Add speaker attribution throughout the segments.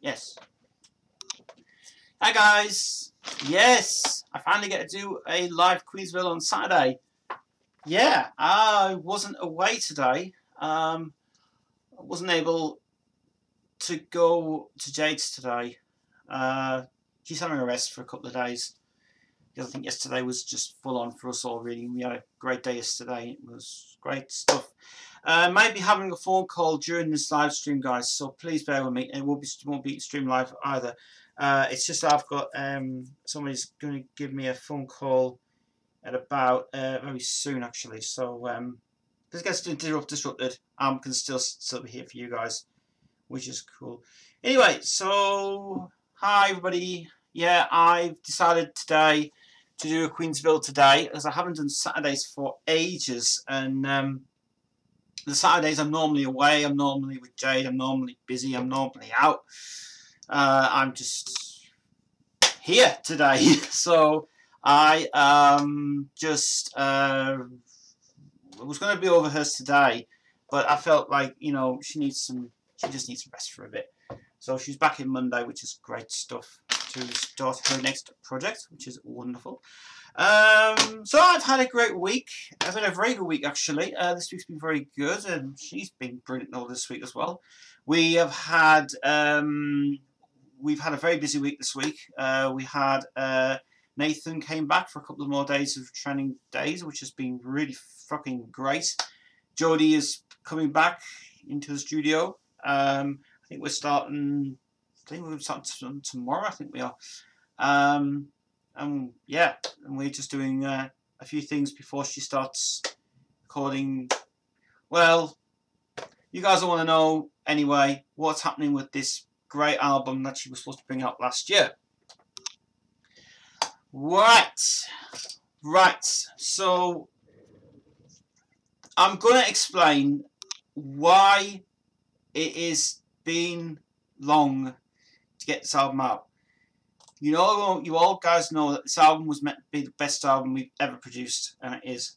Speaker 1: Yes. Hi guys. Yes, I finally get to do a live Queensville on Saturday. Yeah, I wasn't away today. I wasn't able to go to Jade's today. She's having a rest for a couple of days. Because I think yesterday was just full on for us all, really. We had a great day yesterday. It was great stuff. Might be having a phone call during this live stream, guys, so please bear with me. It won't be stream live either. It's just that I've got somebody's going to give me a phone call at about very soon, actually. So this gets disrupted. I can still be here for you guys, which is cool. Anyway, so hi everybody. Yeah, I've decided today to do a Queensville today, as I haven't done Saturdays for ages, and the Saturdays I'm normally away, I'm normally with Jade, I'm normally busy, I'm normally out. I'm just here today, so I just was going to be over hers today, but I felt like, you know, she just needs some rest for a bit. So she's back in Monday, which is great stuff, to start her next project, which is wonderful. So I've had a great week. I've had a very good week, actually. This week's been very good, and she's been brilliant all this week as well. We have had we've had a very busy week this week. We had Nathan came back for a couple of more days of training days, which has been really fucking great. Jodie is coming back into the studio. I think we're starting. I think we're starting tomorrow. I think we are. Yeah, and we're just doing a few things before she starts recording. Well, you guys will want to know anyway what's happening with this great album that she was supposed to bring out last year. Right. So I'm going to explain why it is been long to get this album out. You know, you all guys know that this album was meant to be the best album we've ever produced, and it is.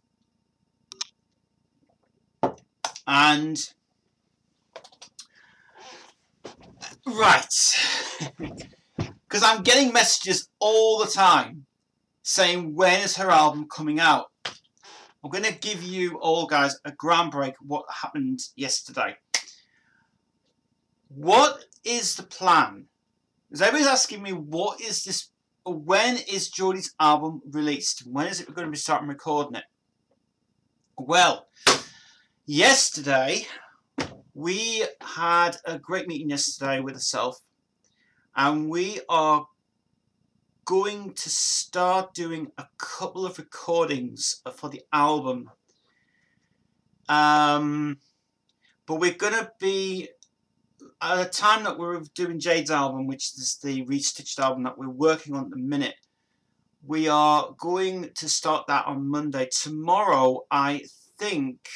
Speaker 1: And right, because I'm getting messages all the time saying, when is her album coming out? I'm going to give you all guys a ground break what happened yesterday. What is the plan? Because everybody's asking me, what is this? When is Jodie's album released? When is it going to be starting recording it? Well, yesterday we had a great meeting yesterday with herself, and we are going to start doing a couple of recordings for the album. But we're going to be, at the time that we're doing Jade's album, which is the restitched album that we're working on at the minute, we are going to start that on Monday. Tomorrow, I think,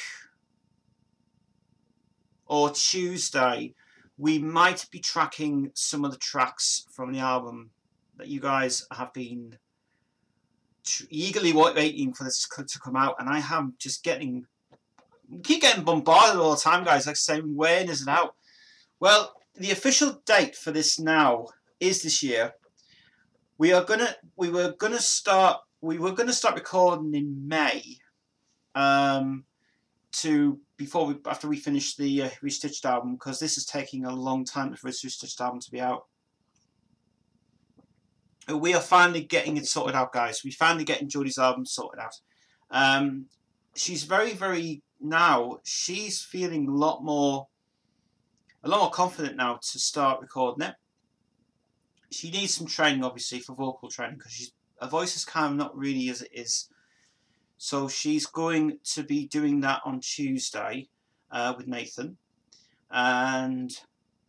Speaker 1: or Tuesday, we might be tracking some of the tracks from the album that you guys have been eagerly waiting for this to come out, and I am just keep getting bombarded all the time, guys, like saying, when is it out? Well, the official date for this now is this year. We were gonna start recording in May, after we finish the restitched album, because this is taking a long time for this restitched album to be out. We are finally getting it sorted out, guys. We're finally getting Jodie's album sorted out. She's very now. She's feeling a lot more confident now to start recording it. She needs some training, obviously, for vocal training, because her voice is kind of not really as it is. So she's going to be doing that on Tuesday with Nathan, and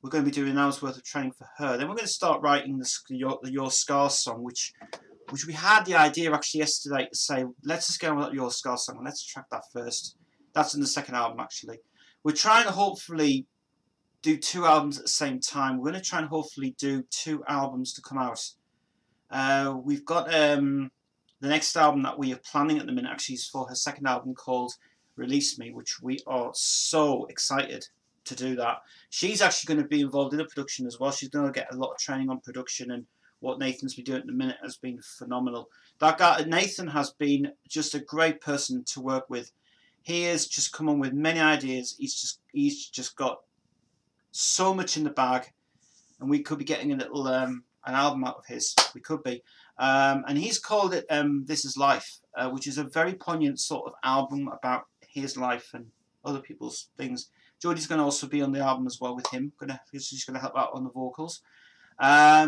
Speaker 1: we're going to be doing an hour's worth of training for her. Then we're going to start writing the Your Scars song, which we had the idea actually yesterday to say, let's just get on with Your Scars song and let's track that first. That's in the second album, actually. We're trying to hopefully do 2 albums at the same time. We're going to try and hopefully do 2 albums to come out. We've got the next album that we are planning at the minute actually is for her second album, called Release Me, which we are so excited to do that. She's actually going to be involved in the production as well. She's going to get a lot of training on production, and what Nathan's been doing at the minute has been phenomenal. That guy, Nathan, has been just a great person to work with. He has just come on with many ideas. He's just got so much in the bag, and we could be getting a little an album out of his. We could be. And he's called it This Is Life, which is a very poignant sort of album about his life and other people's things. Jodie's going to also be on the album as well with him. She's going to help out on the vocals. At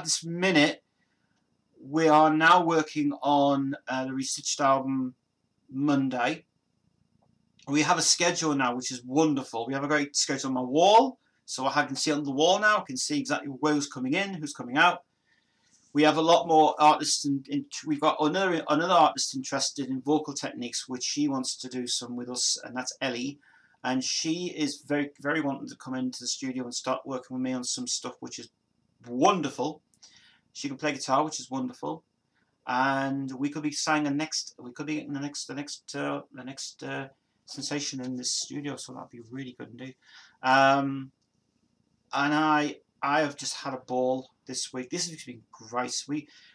Speaker 1: this minute, we are now working on the Restitched album Monday. We have a schedule now, which is wonderful. We have a great schedule on my wall, so I can see on the wall now. I can see exactly who's coming in, who's coming out. We have a lot more artists, we've got another artist interested in vocal techniques, which she wants to do some with us, and that's Ellie. And she is very, very wanting to come into the studio and start working with me on some stuff, which is wonderful. She can play guitar, which is wonderful, and we could be getting the next sensation in this studio. So that'd be really good indeed. And I have just had a ball this week. This has been great.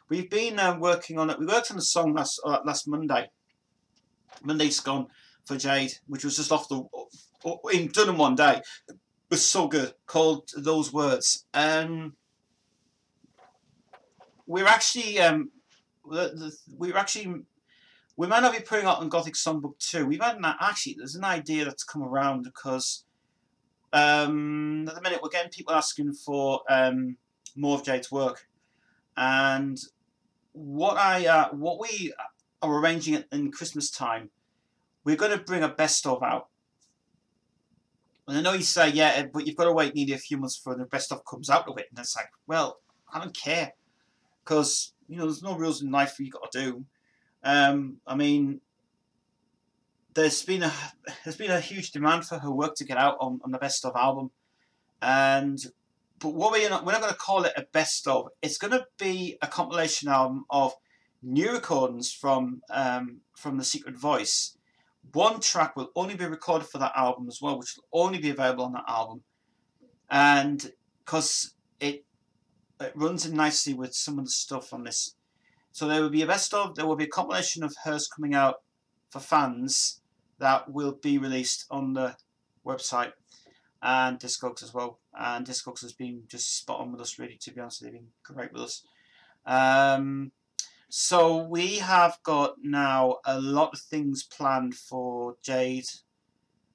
Speaker 1: We've been working on it. We worked on the song last Monday. Monday's gone for Jade, which was just done in one day. It was so good. Called Those Words. We're actually we might not be putting out on Gothic Songbook 2. We've had there's an idea that's come around because at the minute we're getting people asking for more of Jade's work, and what we are arranging in Christmas time, we're going to bring a best of out. And I know you say, yeah, but you've got to wait nearly a few months for the best of comes out of it, and it's like, well, I don't care, because there's no rules in life you got to do. I mean, there's been a huge demand for her work to get out on the best of album, but we're not going to call it a best of. It's going to be a compilation album of new recordings from The Secret Voice. One track will only be recorded for that album as well, which will only be available on that album, and because it runs in nicely with some of the stuff on this. So there will be a best of. There will be a compilation of hers coming out for fans that will be released on the website and Discogs as well. And Discogs has been just spot on with us, really, to be honest. They've been great with us. So we have got now a lot of things planned for Jade.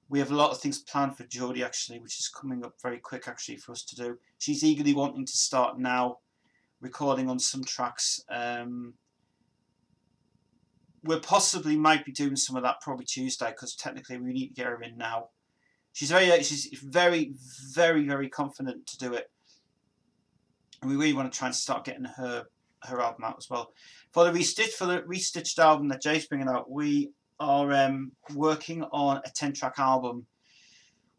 Speaker 1: We have a lot of things planned for Jodie, actually, which is coming up very quick, actually, for us to do. She's eagerly wanting to start now, recording on some tracks. We possibly might be doing some of that probably Tuesday, because technically we need to get her in now. She's very, very, very confident to do it, and we really want to try and start getting her album out as well. For the restitched album that Jade's bringing out, we are working on a 10-track album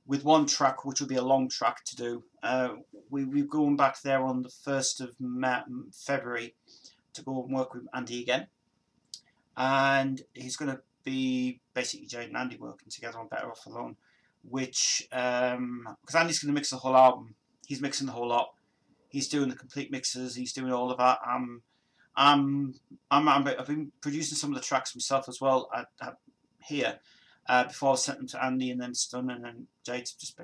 Speaker 1: with one track which will be a long track to do. We're going back there on the 1st of February to go and work with Andy again, and he's going to be basically Jade and Andy working together on Better Off Alone, which because Andy's going to mix the whole album. He's mixing the whole lot. He's doing the complete mixes. He's doing all of that. I've been producing some of the tracks myself as well here before I sent them to Andy, and then it's done. And then Jade's just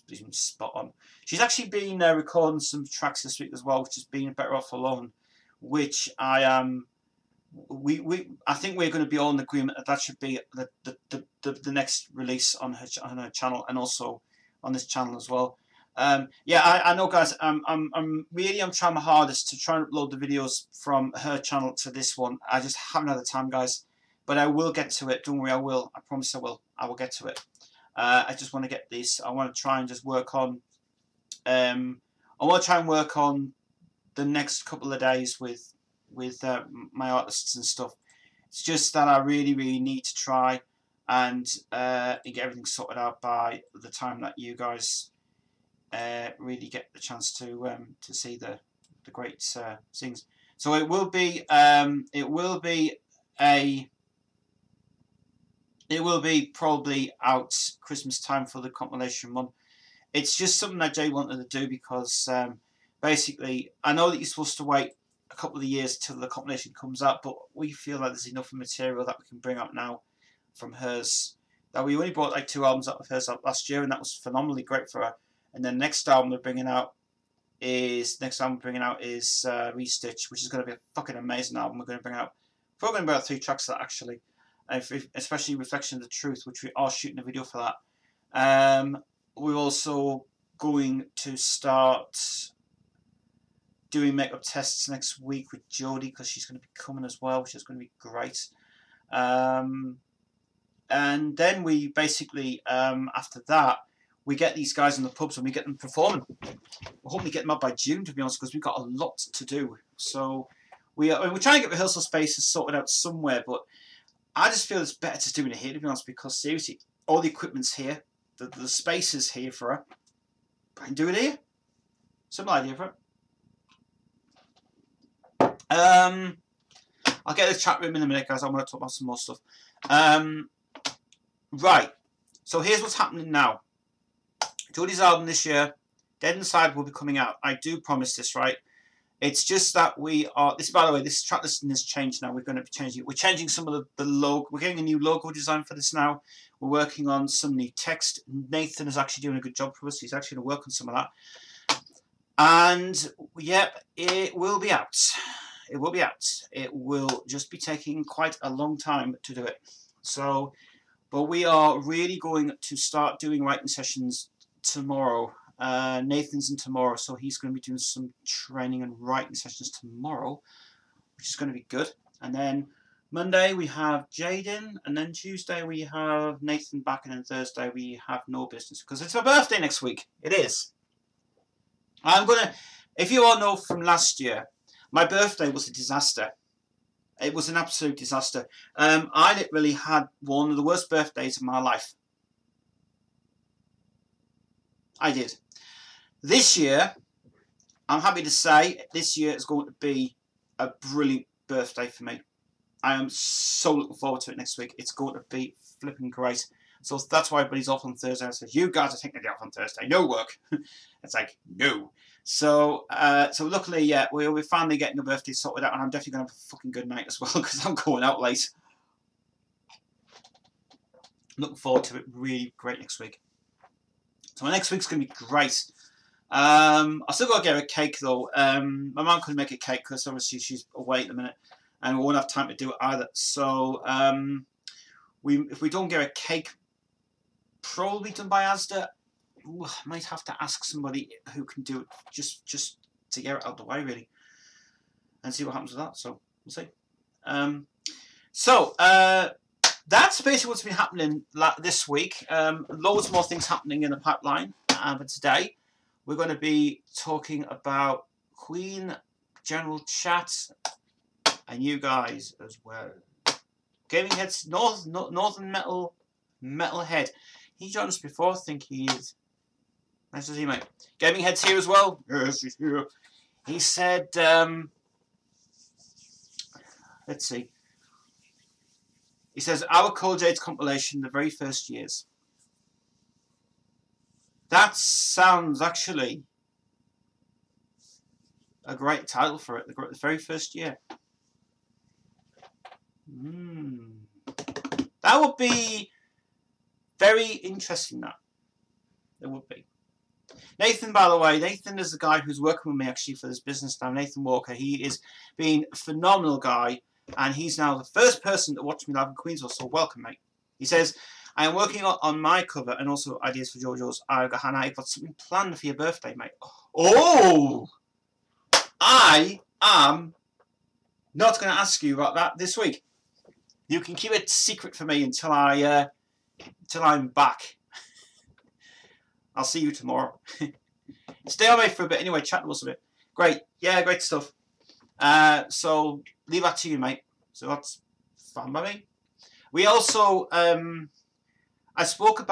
Speaker 1: been spot on. She's actually been recording some tracks this week as well, which has been Better Off Alone, which I think we're going to be all in agreement that should be the next release on her channel, and also on this channel as well. Yeah, I know, guys. I'm trying my hardest to try and upload the videos from her channel to this one. I just haven't had the time, guys. But I will get to it. Don't worry, I will. I promise I will. I will get to it. I just want to get this. I want to try and just work on. I want to try and work on the next couple of days with my artists and stuff. It's just that I really, really need to try and get everything sorted out by the time that you guys really get the chance to see the great things. So it will be a It will be probably out Christmas time for the compilation one. It's just something that Jade wanted to do because basically, I know that you're supposed to wait a couple of years till the compilation comes out, but we feel like there's enough material that we can bring out now from hers. That we only brought like 2 albums out of hers out last year, and that was phenomenally great for her. And then next album we're bringing out is Restitch, which is going to be a fucking amazing album. We're going to bring out probably about 3 tracks of that actually. Especially Reflection of the Truth, which we are shooting a video for that. We're also going to start doing makeup tests next week with Jodie because she's going to be coming as well, which is going to be great. And then we basically, after that, we get these guys in the pubs and we get them performing. We're hoping to get them up by June, to be honest, because we've got a lot to do. So we're trying to get rehearsal spaces sorted out somewhere, but I just feel it's better to do it here, to be honest, because seriously, all the equipment's here, the space is here for her. I can do it here. Simple idea for it. I'll get the chat room in a minute, guys. I want to talk about some more stuff. Right. So here's what's happening now. Jodie's album this year, Dead Inside, will be coming out. I do promise this, right? It's just that we are. This, by the way, this track listing has changed now. We're going to be changing it. We're changing some of the logo. We're getting a new logo design for this now. We're working on some new text. Nathan is actually doing a good job for us. He's actually going to work on some of that. And yep, it will be out. It will be out. It will just be taking quite a long time to do it. So, but we are really going to start doing writing sessions tomorrow. Nathan's in tomorrow, so he's going to be doing some training and writing sessions tomorrow, which is going to be good. And then Monday we have Jade in, and then Tuesday we have Nathan back, and then Thursday we have no business because it's my birthday next week. It is. I'm gonna. If you all know from last year, my birthday was a disaster. It was an absolute disaster. I literally had one of the worst birthdays of my life. I did. This year, I'm happy to say, this year is going to be a brilliant birthday for me. I am so looking forward to it next week. It's going to be flipping great. So that's why everybody's off on Thursday. I said, you guys are taking the day off on Thursday. No work. It's like, no. So luckily, yeah, we're finally getting the birthday sorted out, and I'm definitely going to have a fucking good night as well because I'm going out late. Looking forward to it. Really great next week. So my next week's going to be great. I still got to get her a cake though. My mum couldn't make a cake because obviously she's away at the minute, and we won't have time to do it either. So if we don't get a cake, probably done by Asda, I might have to ask somebody who can do it just to get it out of the way really, and see what happens with that. So we'll see. That's basically what's been happening this week. Loads more things happening in the pipeline. But today, we're going to be talking about Queen, General Chat, and you guys as well. Gaming Head's Northern Metal Head. He joined us before, I think he is. Nice to see you, mate. Gaming Head's here as well. Yes, he's here. He said, let's see. He says, our Cold Jade's compilation, the very first years. That sounds actually a great title for it, the very first year. That would be very interesting, that. It would be. Nathan, by the way, Nathan is the guy who's working with me actually for this business now. Nathan Walker. He is being a phenomenal guy. And he's now the first person to watch me live in Queensville, so welcome, mate. He says, I am working on my cover and also ideas for JoJo's. I've got something planned for your birthday, mate. Oh! I am not going to ask you about that this week. You can keep it secret for me until I'm back. I'll see you tomorrow. Stay on me for a bit anyway, chat to us a bit. Great. Yeah, great stuff. So leave that to you, mate. So that's fun by me. We also, I spoke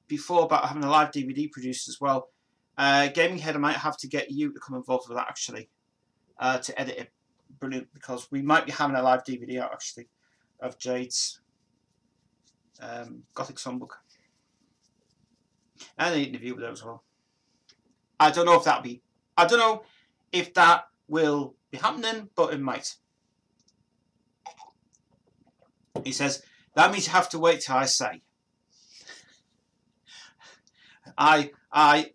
Speaker 1: before about having a live DVD produced as well. Gaming Head, I might have to get you to come involved with that actually, to edit it. Brilliant, because we might be having a live DVD out actually of Jade's. Gothic Songbook. And an interview with her as well. I don't know if that'll be. I don't know if that will be happening, but it might. He says that means you have to wait till I say. I think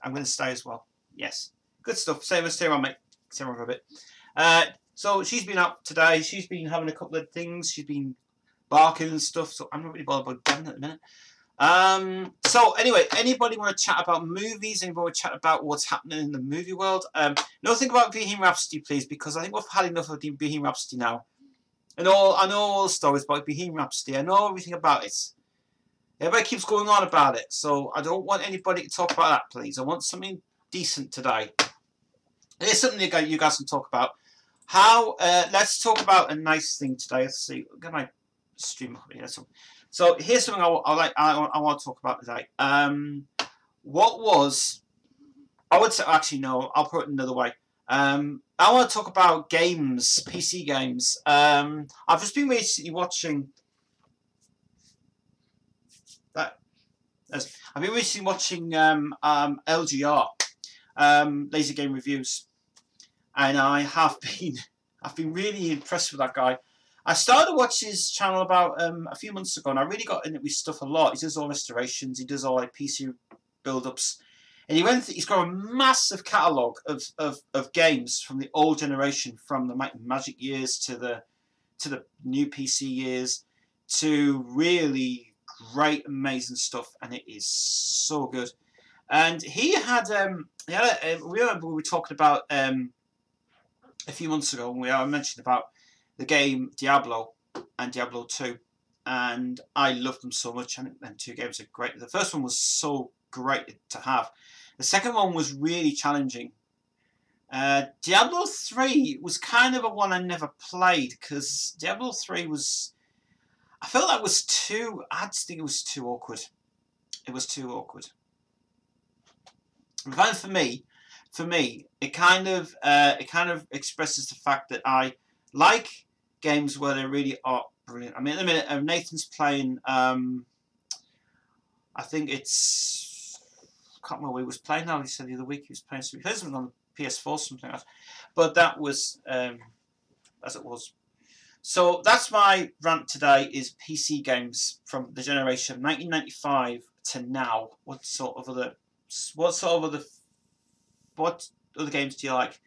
Speaker 1: I'm going to stay as well. Yes, good stuff. Same as on, mate. Stay on for a bit. So she's been up today. She's been having a couple of things. She's been barking and stuff. So I'm not really bothered about Devon at the minute. So anyway, anybody want to chat about movies? Anybody want to chat about what's happening in the movie world? Nothing about Bohemian Rhapsody, please, because I think we've had enough of Bohemian Rhapsody now. I know all the stories about Bohemian Rhapsody. I know everything about it. Everybody keeps going on about it, so I don't want anybody to talk about that, please. I want something decent today. Here's something you guys can talk about. Let's talk about a nice thing today. Let's see. I'll get my stream up here. So here's something I want to talk about today. What was... I would say... Actually, no. I'll put it another way. I want to talk about games. PC games. I've just been recently watching... I've been recently watching LGR, Laser Game Reviews, and I've been really impressed with that guy. I started to watch his channel about a few months ago, and I really got into his stuff a lot. He does all restorations, he does all like PC build-ups, and he's got a massive catalogue of games from the old generation, from the Magic years to the new PC years, to really great, amazing stuff, and it is so good. And he had, we remember we were talking about a few months ago when I mentioned about the game Diablo and Diablo 2, and I loved them so much, and two games are great. The first one was so great to have. The second one was really challenging. Diablo 3 was kind of a one I never played, because Diablo 3 was... I felt that was too... I just think it was too awkward. It was too awkward. And for me, it kind of expresses the fact that I like games where they really are brilliant. I mean, at the minute, Nathan's playing... I think it's... I can't remember what he was playing now. He said the other week he was playing something on the PS4, something like that. But that was as it was. So that's my rant today, is PC games from the generation 1995 to now. What other games do you like?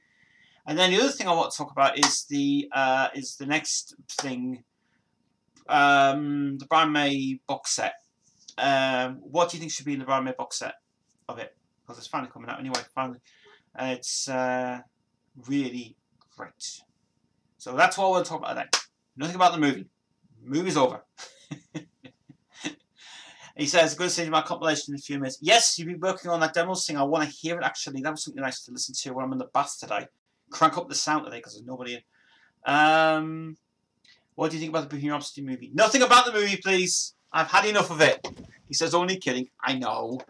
Speaker 1: And then the other thing I want to talk about is the next thing, the Brian May box set. What do you think should be in the Brian May box set of it? Because it's finally coming out anyway. Finally, it's really great. So that's what I want to talk about today. Nothing about the movie. The movie's over. He says, "Going to send you my compilation in a few minutes." Yes, you've been working on that demo thing. I want to hear it, actually. That was something nice to listen to when I'm in the bath today. Crank up the sound today because there's nobody in. What do you think about the Bohemian Rhapsody movie? Nothing about the movie, please. I've had enough of it. He says, "Only kidding." I know.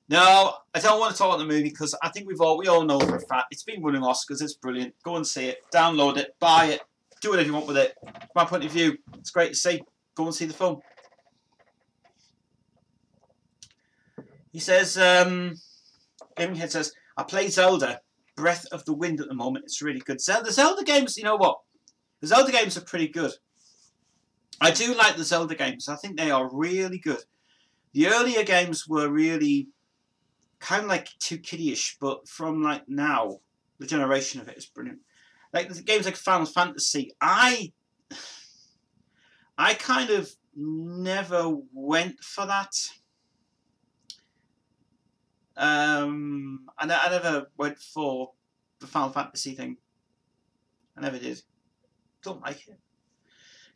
Speaker 1: No, I don't want to talk about the movie because I think we all know for a fact it's been winning Oscars. It's brilliant. Go and see it. Download it. Buy it. Do whatever you want with it. From my point of view, it's great to see. Go and see the film. He says, Gaminghead says, "I play Zelda Breath of the Wind at the moment. It's really good." The Zelda games, you know what? The Zelda games are pretty good. I do like the Zelda games. I think they are really good. The earlier games were really kind of like too kiddie-ish, but from like now, the generation of it is brilliant. Like the games like Final Fantasy, I kind of never went for that. I never went for the Final Fantasy thing. I never did. Don't like it.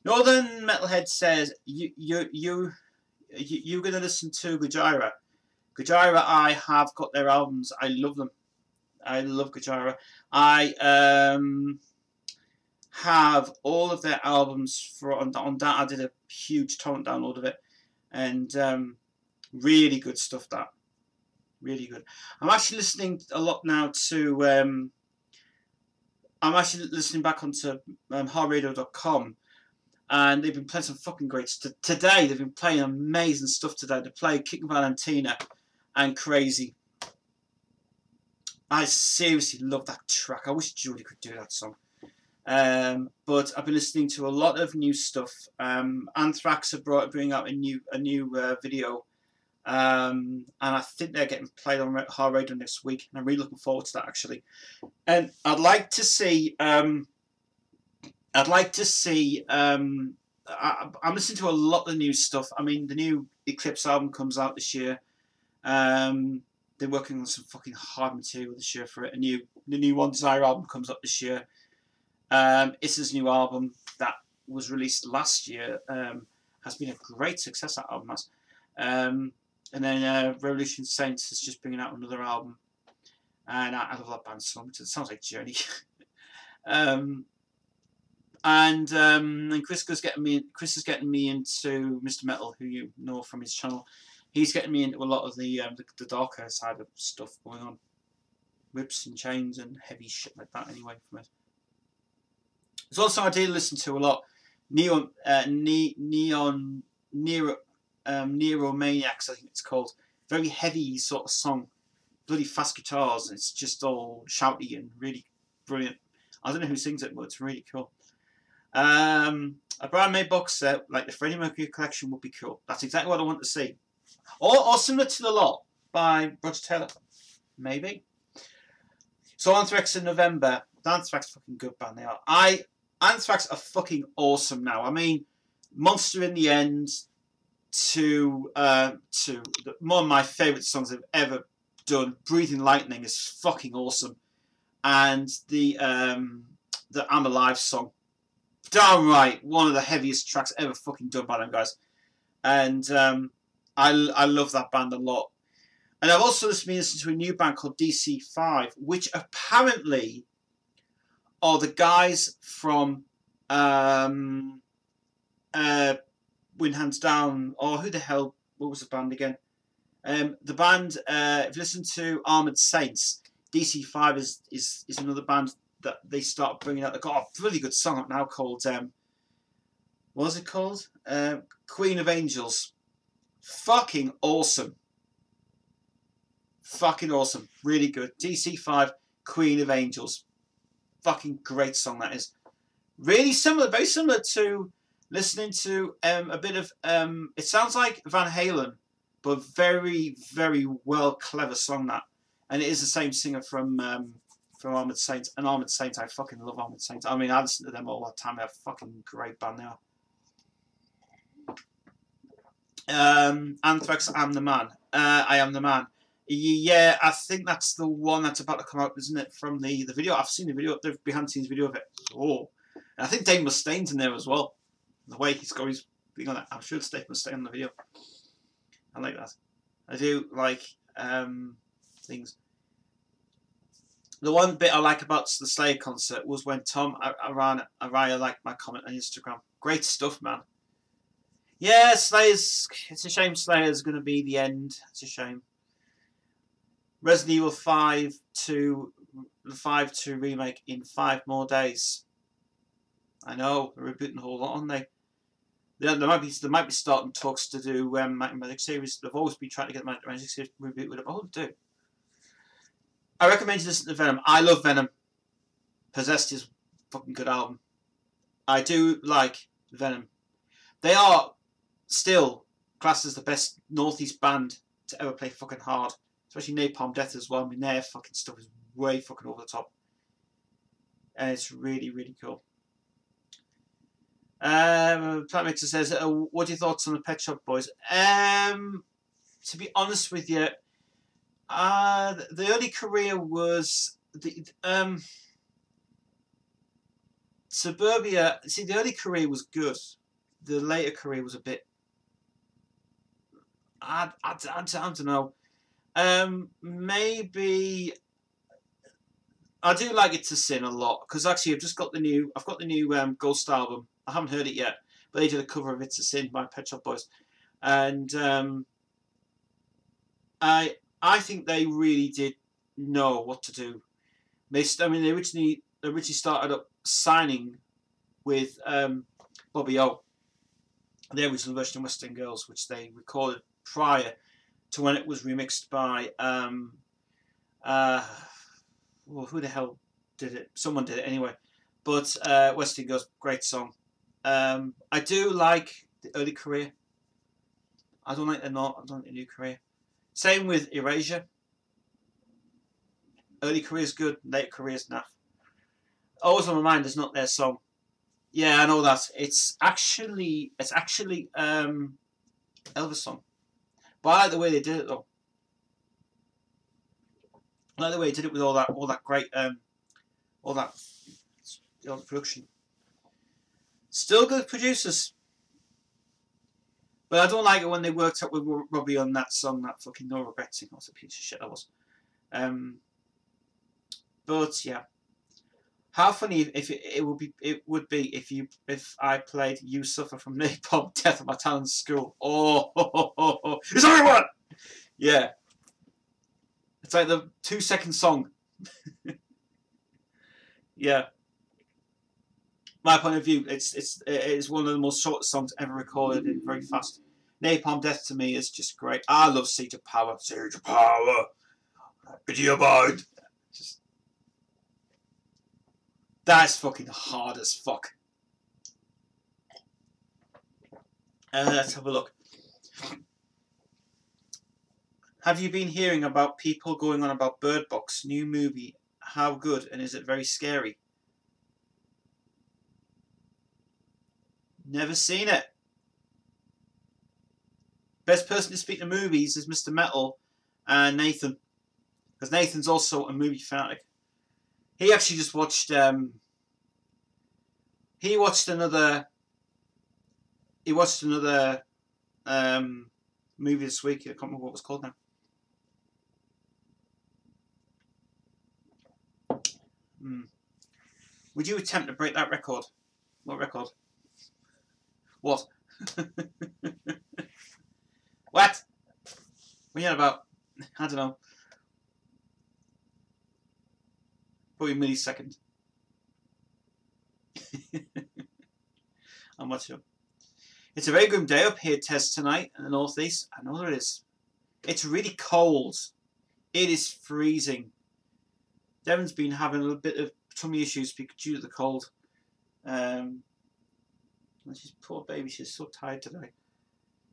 Speaker 1: Northern Metalhead says you're gonna listen to Gojira. Gojira, I have got their albums. I love them. I love Gojira. I have all of their albums on that. I did a huge torrent download of it, and really good stuff. That really good. I'm actually listening a lot now to. I'm actually listening back onto heartradio.com, and they've been playing some fucking great stuff. Today, they've been playing amazing stuff today. They played Kicking Valentina and Crazy. I seriously love that track. I wish Jodie could do that song. But I've been listening to a lot of new stuff. Anthrax are bringing out a new video. And I think they're getting played on Hard Radio next week. And I'm really looking forward to that, actually. And I'd like to see... I'm listening to a lot of the new stuff. I mean, the new Eclipse album comes out this year. They're working on some fucking hard material this year for it. The new One Desire album comes up this year. Issa's new album that was released last year has been a great success. That album has. And then Revolution Saints is just bringing out another album, and I love that band so much. It sounds like Journey. And Chris is getting me into Mr. Metal, who you know from his channel. He's getting me into a lot of the darker side of stuff going on, whips and chains and heavy shit like that. Anyway, from it. There's also I did listen to a lot Neuromaniacs, I think it's called. Very heavy sort of song, bloody fast guitars. And it's just all shouty and really brilliant. I don't know who sings it, but it's really cool. A Brian May box set like the Freddie Mercury collection would be cool. That's exactly what I want to see. Or similar to The Lot by Roger Taylor, maybe. So Anthrax in November. Anthrax fucking good band they are. Anthrax are fucking awesome now. I mean, Monster in the End to one of my favourite songs they've ever done. Breathing Lightning is fucking awesome, and the I'm Alive song, downright one of the heaviest tracks ever fucking done by them guys. And I love that band a lot. And I've also been listening to a new band called DC5, which apparently are the guys from Win Hands Down, or who the hell, what was the band again? The band, if you listen to Armored Saints, DC5 is another band that they start bringing out. They've got a really good song up now called, what was it called? Queen of Angels. Fucking awesome. Fucking awesome. Really good. DC5, Queen of Angels. Fucking great song that is. Really similar, very similar to listening to a bit of, it sounds like Van Halen, but very, very well clever song that. And it is the same singer from Armored Saints. And Armored Saints, I fucking love Armored Saints. I mean, I listen to them all the time. They're a fucking great band they are. Anthrax, I'm the Man. I Am the Man. Yeah, I think that's the one that's about to come out, isn't it? From the video. I've seen the video, the behind the scenes video of it. Oh. And I think Dave Mustaine's in there as well. The way he's got his thing on it. I'm sure it's Dave Mustaine on the video. I like that. I do like things. The one bit I like about the Slayer concert was when Tom Araya liked my comment on Instagram. Great stuff, man. Yeah, Slayer's... It's a shame Slayer's going to be the end. It's a shame. Resident Evil 5 to remake in 5 more days. I know, they're rebooting a whole lot, aren't they? They might be starting talks to do Magic series. They've always been trying to get the Magic series reboot with it. Oh, they do. I recommend you listen to Venom. I love Venom. Possessed is a fucking good album. I do like Venom. They are still classed as the best Northeast band to ever play fucking hard. Especially Napalm Death as well. I mean, their fucking stuff is way fucking over the top. And it's really, really cool. Plant Mixer says, what are your thoughts on the Pet Shop Boys? To be honest with you, the early career was Suburbia. See, the early career was good. The later career was a bit. I don't know. Maybe I do like It to Sin a lot because actually I've got the new Ghost album. I haven't heard it yet, but they did a cover of It to Sin by Pet Shop Boys, and I think they really did know what to do. They originally started up signing with Bobby O, the original version of Western Girls, which they recorded prior to when it was remixed by well, who the hell did it? Someone did it anyway. But Western Girls, great song. I do like the early career. I don't like the new career. Same with Erasure. Early career is good, late career is naff. Always on My Mind is not their song. Yeah, I know that. It's actually Elvis' song. But I like the way they did it though. I like the way they did it with all that great all that production. Still good producers. But I don't like it when they worked up with Robbie on that song, that fucking No Regretting. What a piece of shit that was. But yeah, how funny it would be if I played "You Suffer" from Napalm Death of My Talent School. Oh, it's everyone. Yeah, it's like the 2-second song. Yeah. My point of view, it's one of the most shortest songs ever recorded, and very fast. Napalm Death to me is just great. I love Siege of Power. Siege of Power. Into your mind. Just, that's fucking hard as fuck. Let's have a look. Have you been hearing about people going on about Bird Box new movie? How good, and is it very scary? Never seen it. Best person to speak to movies is Mr. Metal and Nathan, because Nathan's also a movie fanatic. He actually just watched. He watched another movie this week. I can't remember what it was called now. Would you attempt to break that record? What record? What? What? What are you on about? I don't know. Probably a millisecond. I'm not sure. It's a very grim day up here, Tess, tonight in the northeast. I know there is. It's really cold. It is freezing. Devon's been having a little bit of tummy issues due to the cold. She's poor baby. She's so tired today.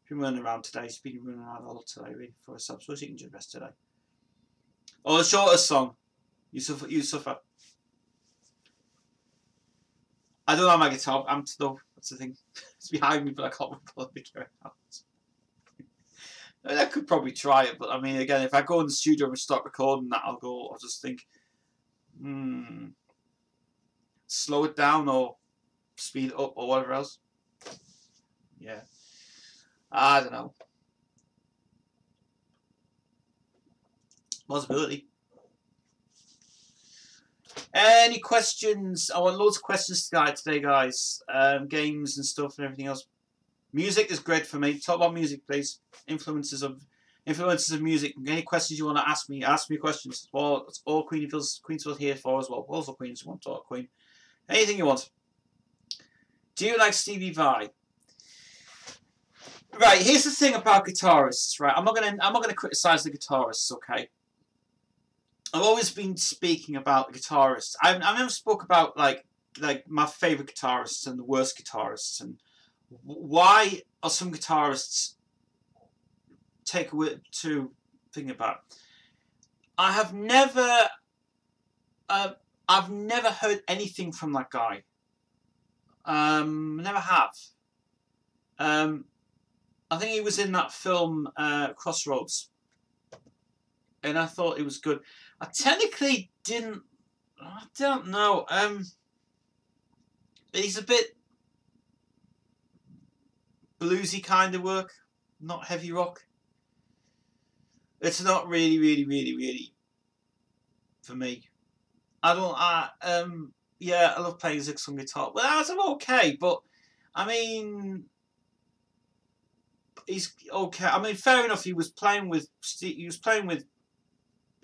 Speaker 1: She's been running around today. She's been running around all today, waiting for herself, so she can just rest today. Oh, the shortest song. You Suffer. You Suffer. I don't have my guitar amped though. That's the thing. It's behind me, but I can't pull the guitar out. I mean, I could probably try it, but I mean, again, if I go in the studio and start recording that, I'll just think, slow it down or speed it up or whatever else. Yeah. I don't know. Possibility. Any questions? I want loads of questions today, guys. Games and stuff and everything else. Music is great for me. Talk about music, please. Influences of music. Any questions you want to ask me questions. Well, it's all Queensville's here for as well. Also Queens, you want to talk Queen. Anything you want. Do you like Stevie Vai? Right, here's the thing about guitarists, right? I'm not gonna criticize the guitarists, okay? I've always been speaking about the guitarists. I've never spoke about like my favorite guitarists and the worst guitarists and why are some guitarists take away to think about. I've never heard anything from that guy. Never have. I think he was in that film Crossroads, and I thought it was good. I technically didn't. I don't know. He's a bit bluesy kind of work, not heavy rock. It's not really for me. Yeah, I love playing Zix on guitar. Well, that's okay, but I mean, he's okay. I mean, fair enough. He was playing with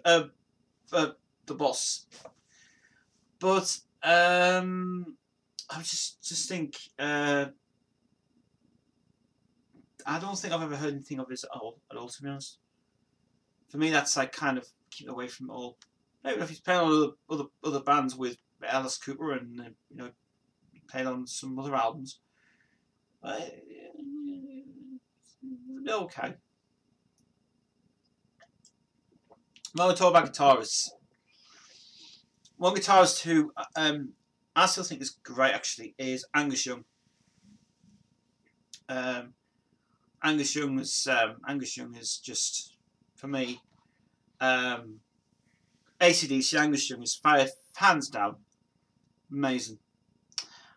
Speaker 1: the boss, but I just think I don't think I've ever heard anything of his at all, to be honest. For me, that's like kind of keep away from it all. Maybe if he's playing on other bands with Alice Cooper and you know, playing on some other albums. Okay. I'm going to talk about guitarists. One guitarist who I still think is great actually is Angus Young. Angus Young is just, for me, AC/DC. Angus Young is hands down amazing.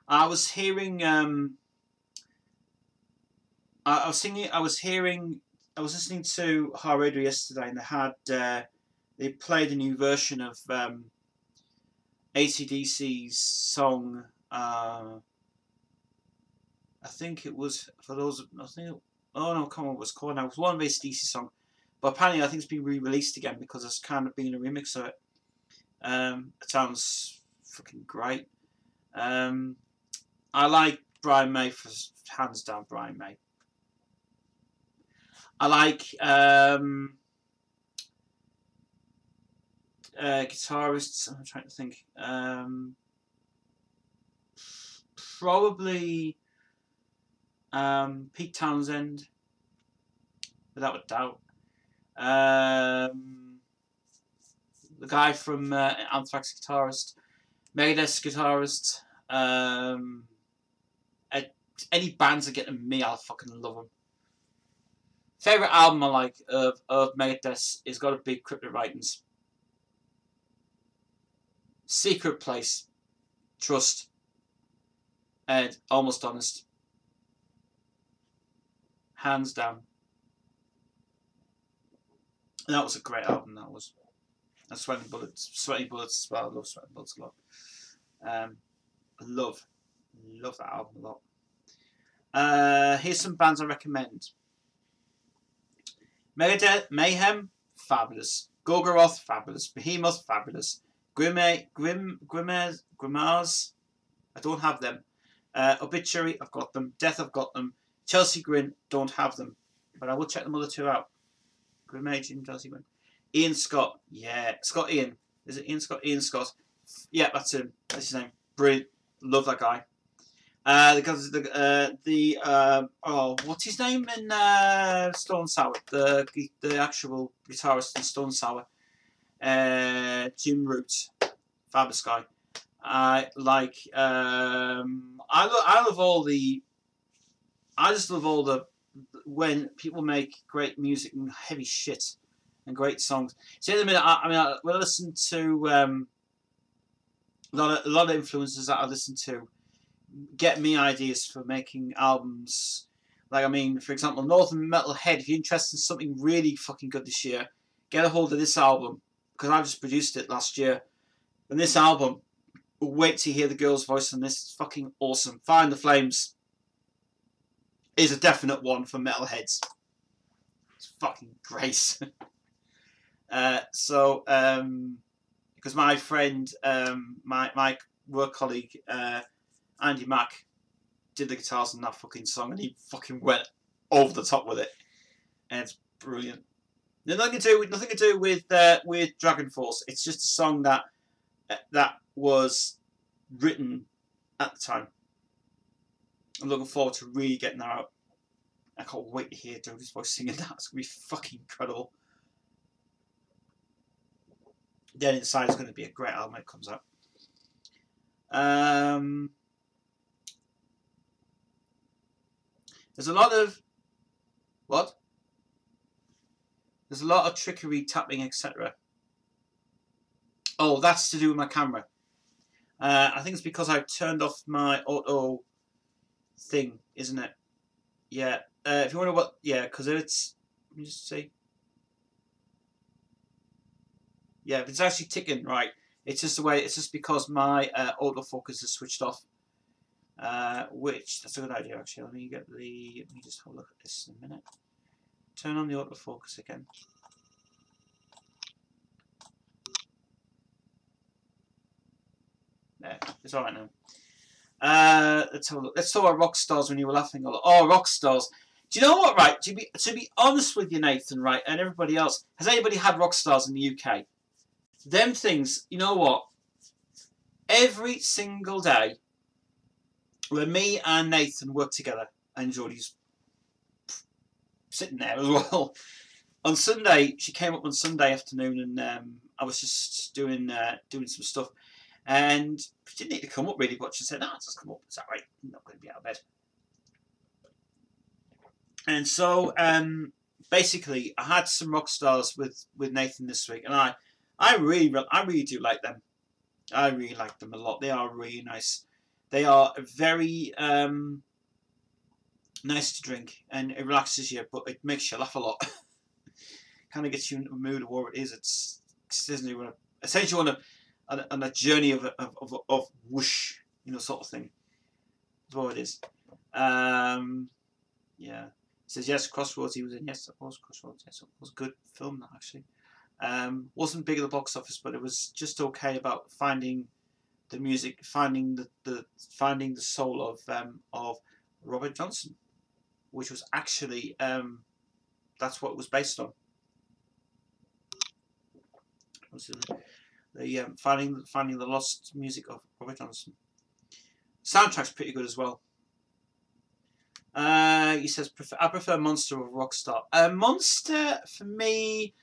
Speaker 1: I was hearing I was listening to Heart Radio yesterday, and they had they played a new version of AC/DC's song. I think it was for those. I think. Oh no, come on, what was called now? It was one of AC/DC's song, but apparently I think it's been re-released again because it's kind of been a remix of it. It sounds fucking great. I like Brian May for hands down. Brian May. I like guitarists. I'm trying to think. Probably Pete Townsend, without a doubt. The guy from Anthrax guitarist, Megadeth guitarist. Any bands that get to me, I'll fucking love them. Favorite album I like of Megadeth is got to be Cryptic Writings. Secret Place, Trust, and Almost Honest. Hands down. And that was a great album. That was. And Sweating Bullets as well. I love Sweating Bullets a lot. I love that album a lot. Here's some bands I recommend. Megadeth, Mayhem, fabulous. Gorgoroth, fabulous. Behemoth, fabulous. Grimmars, I don't have them. Obituary, I've got them. Death, I've got them. Chelsea Grin, don't have them. But I will check them other two out. Grimmage and Chelsea Grin. Ian Scott, yeah. Scott Ian. Is it Ian Scott? Ian Scott. Yeah, that's him. That's his name. Brilliant. Love that guy. Because what's his name in Stone Sour? The actual guitarist in Stone Sour. Jim Root. Fabulous guy. I like. I love all the. I just love all the when people make great music and heavy shit and great songs. See, at the minute, when I listen to a lot of influences that I listen to get me ideas for making albums. Like, I mean, for example, Northern Metalhead. If you're interested in something really fucking good this year, get a hold of this album because I just produced it last year. And this album, wait till you hear the girl's voice on this. It's fucking awesome. Find the Flames is a definite one for metalheads. It's fucking great. Because my friend, my work colleague, Andy Mack, did the guitars on that fucking song, and he fucking went over the top with it, and it's brilliant. Nothing to do with Dragon Force. It's just a song that was written at the time. I'm looking forward to really getting that out. I can't wait to hear Jodie's voice singing that. It's going to be fucking incredible. Then Inside is going to be a great album when it comes out. There's a lot of... What? There's a lot of trickery, tapping, etc. Oh, that's to do with my camera. I think it's because I turned off my auto thing, isn't it? Yeah. If you wonder what... Yeah, because it's... Let me just see. Yeah, but it's actually ticking, right. It's just the way... It's just because my autofocus is switched off. Which... That's a good idea, actually. Let me just have a look at this in a minute. Turn on the autofocus again. There. It's alright now. Let's have a look. Let's talk about rock stars when you were laughing a lot. Oh, rock stars. Do you know what, right? To be honest with you, Nathan, right, and everybody else, has anybody had rock stars in the UK? Them things, you know what? Every single day, when me and Nathan work together, and Jodie's sitting there as well. On Sunday, she came up on Sunday afternoon, and I was just doing some stuff, and she didn't need to come up really, but she said, "No, just come up. Is that right? I'm not going to be out of bed." And so, basically, I had some rock stars with Nathan this week, and I really do like them. I really like them a lot. They are really nice. They are very nice to drink, and it relaxes you, but it makes you laugh a lot. Kind of gets you into a mood of what it is. It's essentially on a journey of whoosh, you know, sort of thing. That's what it is. Yeah. He says yes. Crossroads. He was in. Yes, it was Crossroads. Yes, it was a good film. That actually wasn't big at the box office, but it was just okay about finding the music, finding the soul of Robert Johnson, which was actually that's what it was based on. The finding the lost music of Robert Johnson. Soundtrack's pretty good as well. He says I prefer Monster over Rockstar. Monster for me.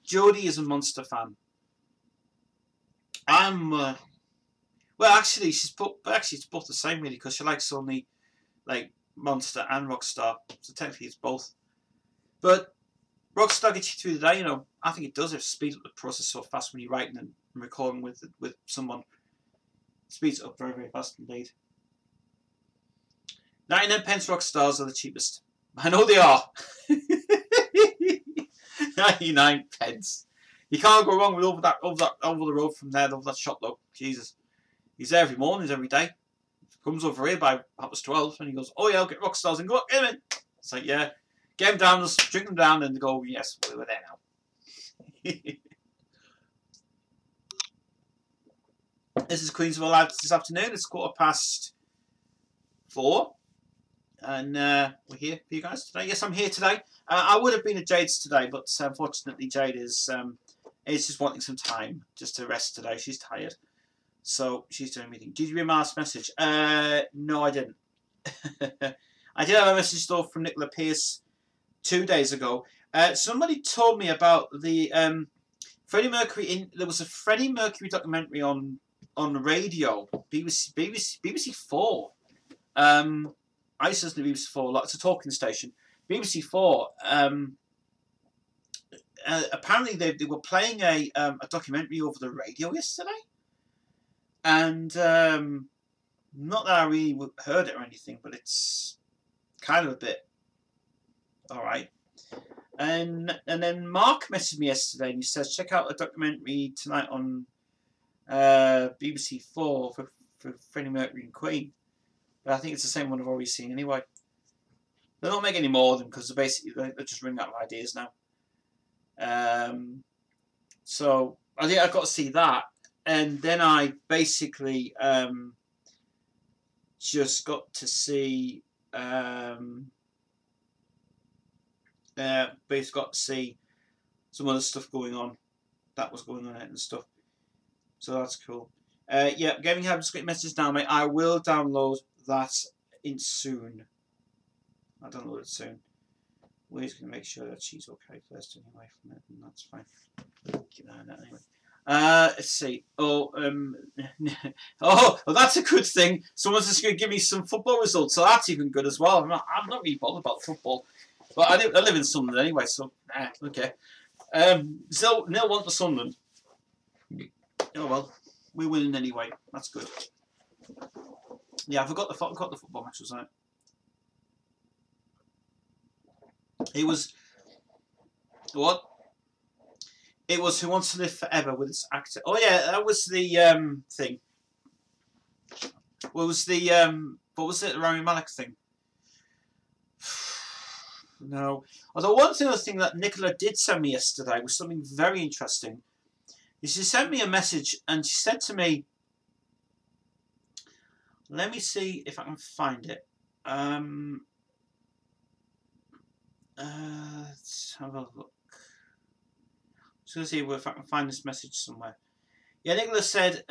Speaker 1: Jodie is a Monster fan. I'm well, actually, it's both the same really, because she likes only like Monster and Rockstar, so technically it's both. But Rockstar gets you through the day, you know. I think it does. It speeds up the process so fast when you're writing and recording with someone. It speeds it up very, very fast indeed. 99p Rockstars are the cheapest. I know they are. 99p. You can't go wrong with over the road from there, over that shop though. Jesus. He's there every morning, every day. Comes over here by 12, and he goes, "Oh yeah, I'll get Rockstars," and go, "Get him in." It's like, yeah. Get them down, just drink them down, and they go, "Yes, we're there now." This is Queensville Live this afternoon. It's 4:15, and we're here for you guys today. Yes, I'm here today. I would have been at Jade's today, but unfortunately, Jade is just wanting some time just to rest today. She's tired, so she's doing a meeting. Did you read Mark's message? No, I didn't. I did have a message though from Nicola Pierce 2 days ago. Somebody told me about the Freddie Mercury. There was a Freddie Mercury documentary on the radio, BBC 4. I used to listen to BBC 4 a lot. It's a talking station. BBC 4. Apparently they were playing a documentary over the radio yesterday, and not that I really heard it or anything, but it's kind of a bit alright. And then Mark messaged me yesterday and he says, check out a documentary tonight on BBC 4 for Freddie Mercury and Queen. But I think it's the same one I've already seen anyway. They don't make any more of them because they're just running out of ideas now. So I think I've got to see that. And then I basically just got to see basically got to see some other stuff going on that was going on and stuff, so that's cool. Yeah, Gaming Hub just got your message now, mate. I will download that in soon. I'll download it soon. We're just going to make sure that she's okay first anyway from it, and that's fine. Keep an eye on that anyway. Let's see. Oh, well, that's a good thing. Someone's just going to give me some football results, so that's even good as well. I'm not really bothered about football, but I live in Sunderland anyway, so okay. So 0-1 to Sunderland. Oh well, we're winning anyway. That's good. Yeah, I forgot the football match was on it. It was what? It was Who Wants to Live Forever with this actor. Oh yeah, that was the thing. What was the what was it? The Rami Malek thing? No. Although one other thing that Nicola did send me yesterday was something very interesting. She sent me a message and she said to me, let me see if I can find it. Let's have a look. Just gonna see if I can find this message somewhere. Yeah, Nicola said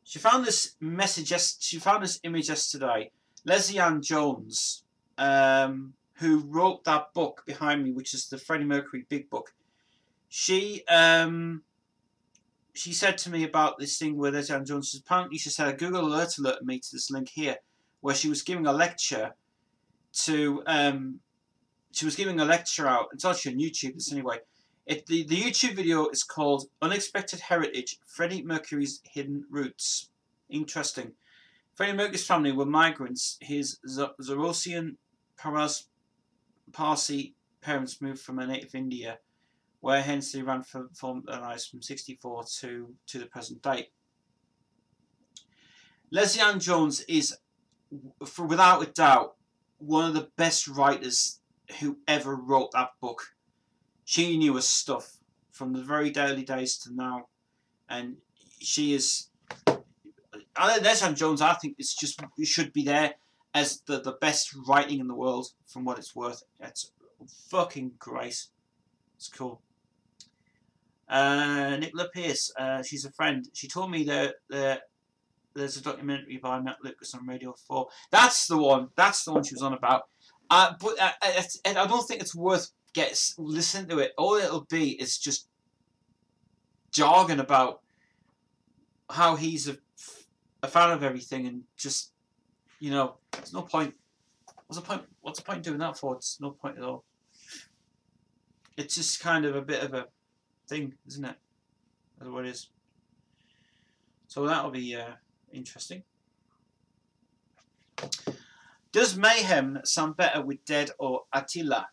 Speaker 1: she found this message. She found this image yesterday. Leslie Ann Jones, who wrote that book behind me, which is the Freddie Mercury Big Book. She said to me about this thing where Leslie Ann Jones. Apparently, she said a Google alert alerted me to this link here, where she was giving a lecture to. She was giving a lecture out. It's actually on YouTube. This anyway. The YouTube video is called "Unexpected Heritage: Freddie Mercury's Hidden Roots." Interesting. Freddie Mercury's family were migrants. His Zoroastrian Parsi parents moved from a native India, where hence they ran for their lives from '64 to the present day. Leslie Ann Jones is, without a doubt, one of the best writers who ever wrote that book. She knew her stuff from the very early days to now, and she is. Leslie Ann Jones, I think, it's just should be there as the best writing in the world, from what it's worth. It's fucking great. It's cool. Nicola Pierce, she's a friend. She told me that there's a documentary by Matt Lucas on Radio 4. That's the one. That's the one she was on about. But I don't think it's worth listen to it. All it'll be is just jargon about how he's a fan of everything, and just, you know, there's no point. What's the point doing that for? It's no point at all. It's just kind of a bit of a thing, isn't it? That's what it is. So that'll be interesting. Does Mayhem sound better with Dead or Attila?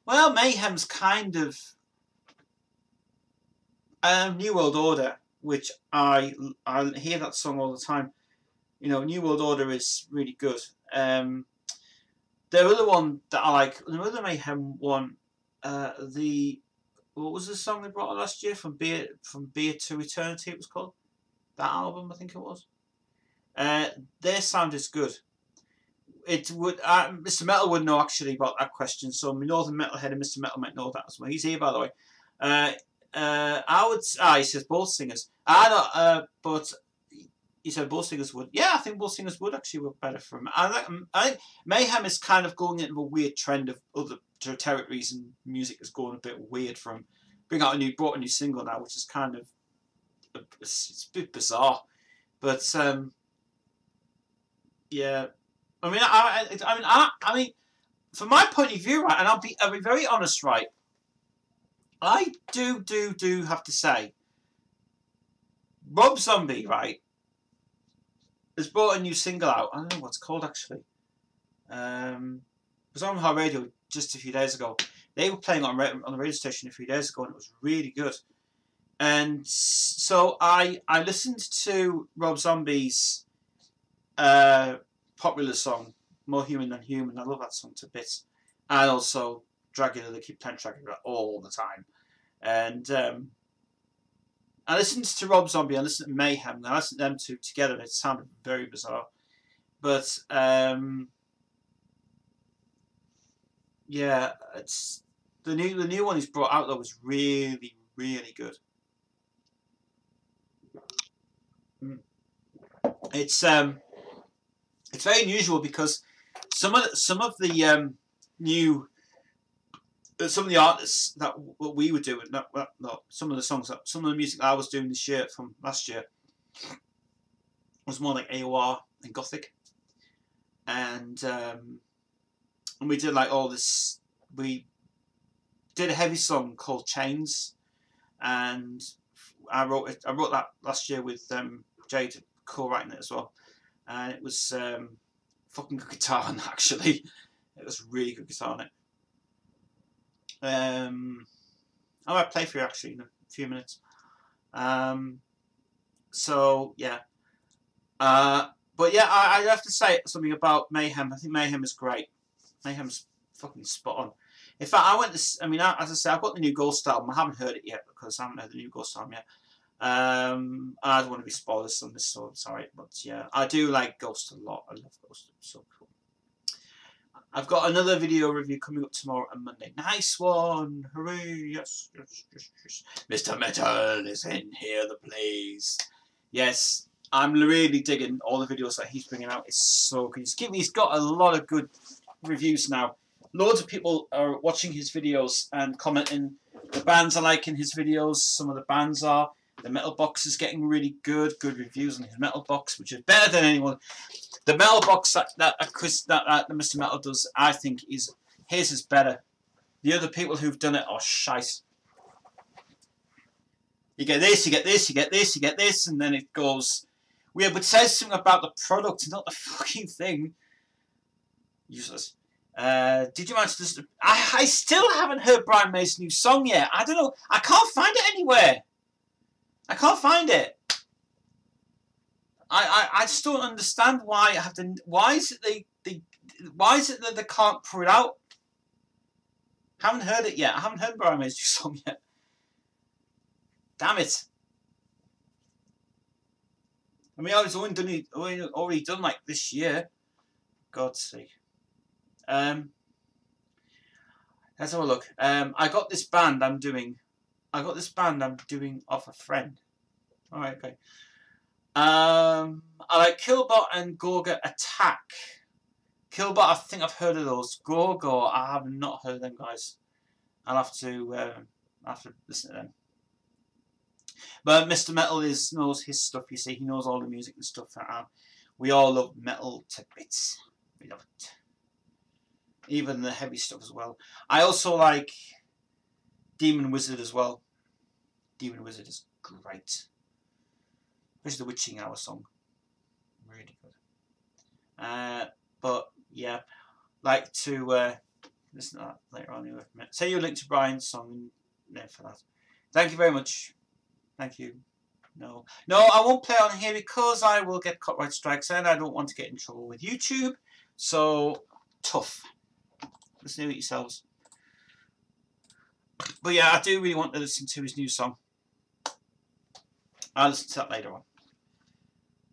Speaker 1: Well, Mayhem's kind of New World Order, which I hear that song all the time. You know, New World Order is really good. The other one that I like, the other Mayhem one, what was the song they brought out last year? From Beer to Eternity, it was called. That album, I think it was. Their sound is good. It would Mr. Metal would know actually about that question. So my Northern Metalhead and Mr. Metal might know that as well. He's here, by the way. He says both singers. But he said both singers would. Yeah, I think both singers would actually work better for him. I think Mayhem is kind of going into a weird trend of other territories, and music is going a bit weird for him. Brought a new single now, which is kind of it's a bit bizarre, but yeah. I mean, from my point of view, right, and I'll be very honest, right. I do have to say, Rob Zombie, right, has brought a new single out. I don't know what it's called actually. It was on her radio just a few days ago. They were playing on the radio station a few days ago, and it was really good. And so I listened to Rob Zombie's popular song, More Human Than Human. I love that song to bits. And also Dracula, they keep playing Dracula all the time. And I listened to Rob Zombie, I listened to Mayhem, and I listened to them two together, and it sounded very bizarre. But yeah, it's the new one he's brought out though was really, really good. It's very unusual because some of the new some of the artists that what we were doing, not some of the songs, some of the music that I was doing this year from last year was more like AOR and Gothic, and we did like all this. We did a heavy song called Chains, and I wrote that last year with Jade co-writing it as well, and it was fucking good guitar on that, actually. It was really good guitar on it. I might play for you actually in a few minutes. So yeah, but yeah, I have to say something about Mayhem. I think Mayhem is great. Mayhem's fucking spot on. In fact, I went to, I mean, as I say, I've got the new Ghost album. I haven't heard it yet because I haven't heard the new Ghost album yet. I don't want to be spoilers on this, so sorry, but yeah, I do like Ghost a lot. I love Ghost. It's so cool. I've got another video review coming up tomorrow and Monday. Nice one! Hooray! Yes, yes, yes, yes. Mr. Metal is in here, the place. Yes, I'm really digging all the videos that he's bringing out. It's so good. He's got a lot of good reviews now. Loads of people are watching his videos and commenting. The bands are liking his videos. Some of the bands are. The Metal Box is getting really good reviews on his Metal Box, which is better than anyone. The Metal Box that Mr. Metal does, I think, his is better. The other people who've done it are shite. You get this, you get this, you get this, you get this, and then it goes. Yeah, but it says something about the product, not the fucking thing. Useless. Did you manage to? I still haven't heard Brian May's new song yet. I don't know. I can't find it anywhere. I can't find it. I just don't understand why I have to. Why is it why is it that they can't put it out? Haven't heard it yet. I haven't heard Brian May's new song yet. Damn it. I mean, I was already done like this year. God's sake. Let's have a look. I got this band I'm doing off a friend. Alright, okay. I like Killbot and Gorga Attack. Killbot, I think I've heard of those. Gorgo, I have not heard of them guys. I'll have to listen to them. But Mr. Metal knows his stuff, you see. He knows all the music and stuff. We all love metal to bits. We love it. Even the heavy stuff as well. I also like Demon Wizard as well. Demon Wizard is great. Especially the Witching Hour song. Really good. But yeah, like to listen to that later on. Say your link to Brian's song there for that. Thank you very much. Thank you. No, I won't play on here because I will get copyright strikes and I don't want to get in trouble with YouTube. So tough. Listen to it yourselves. But yeah, I do really want to listen to his new song. I'll listen to that later on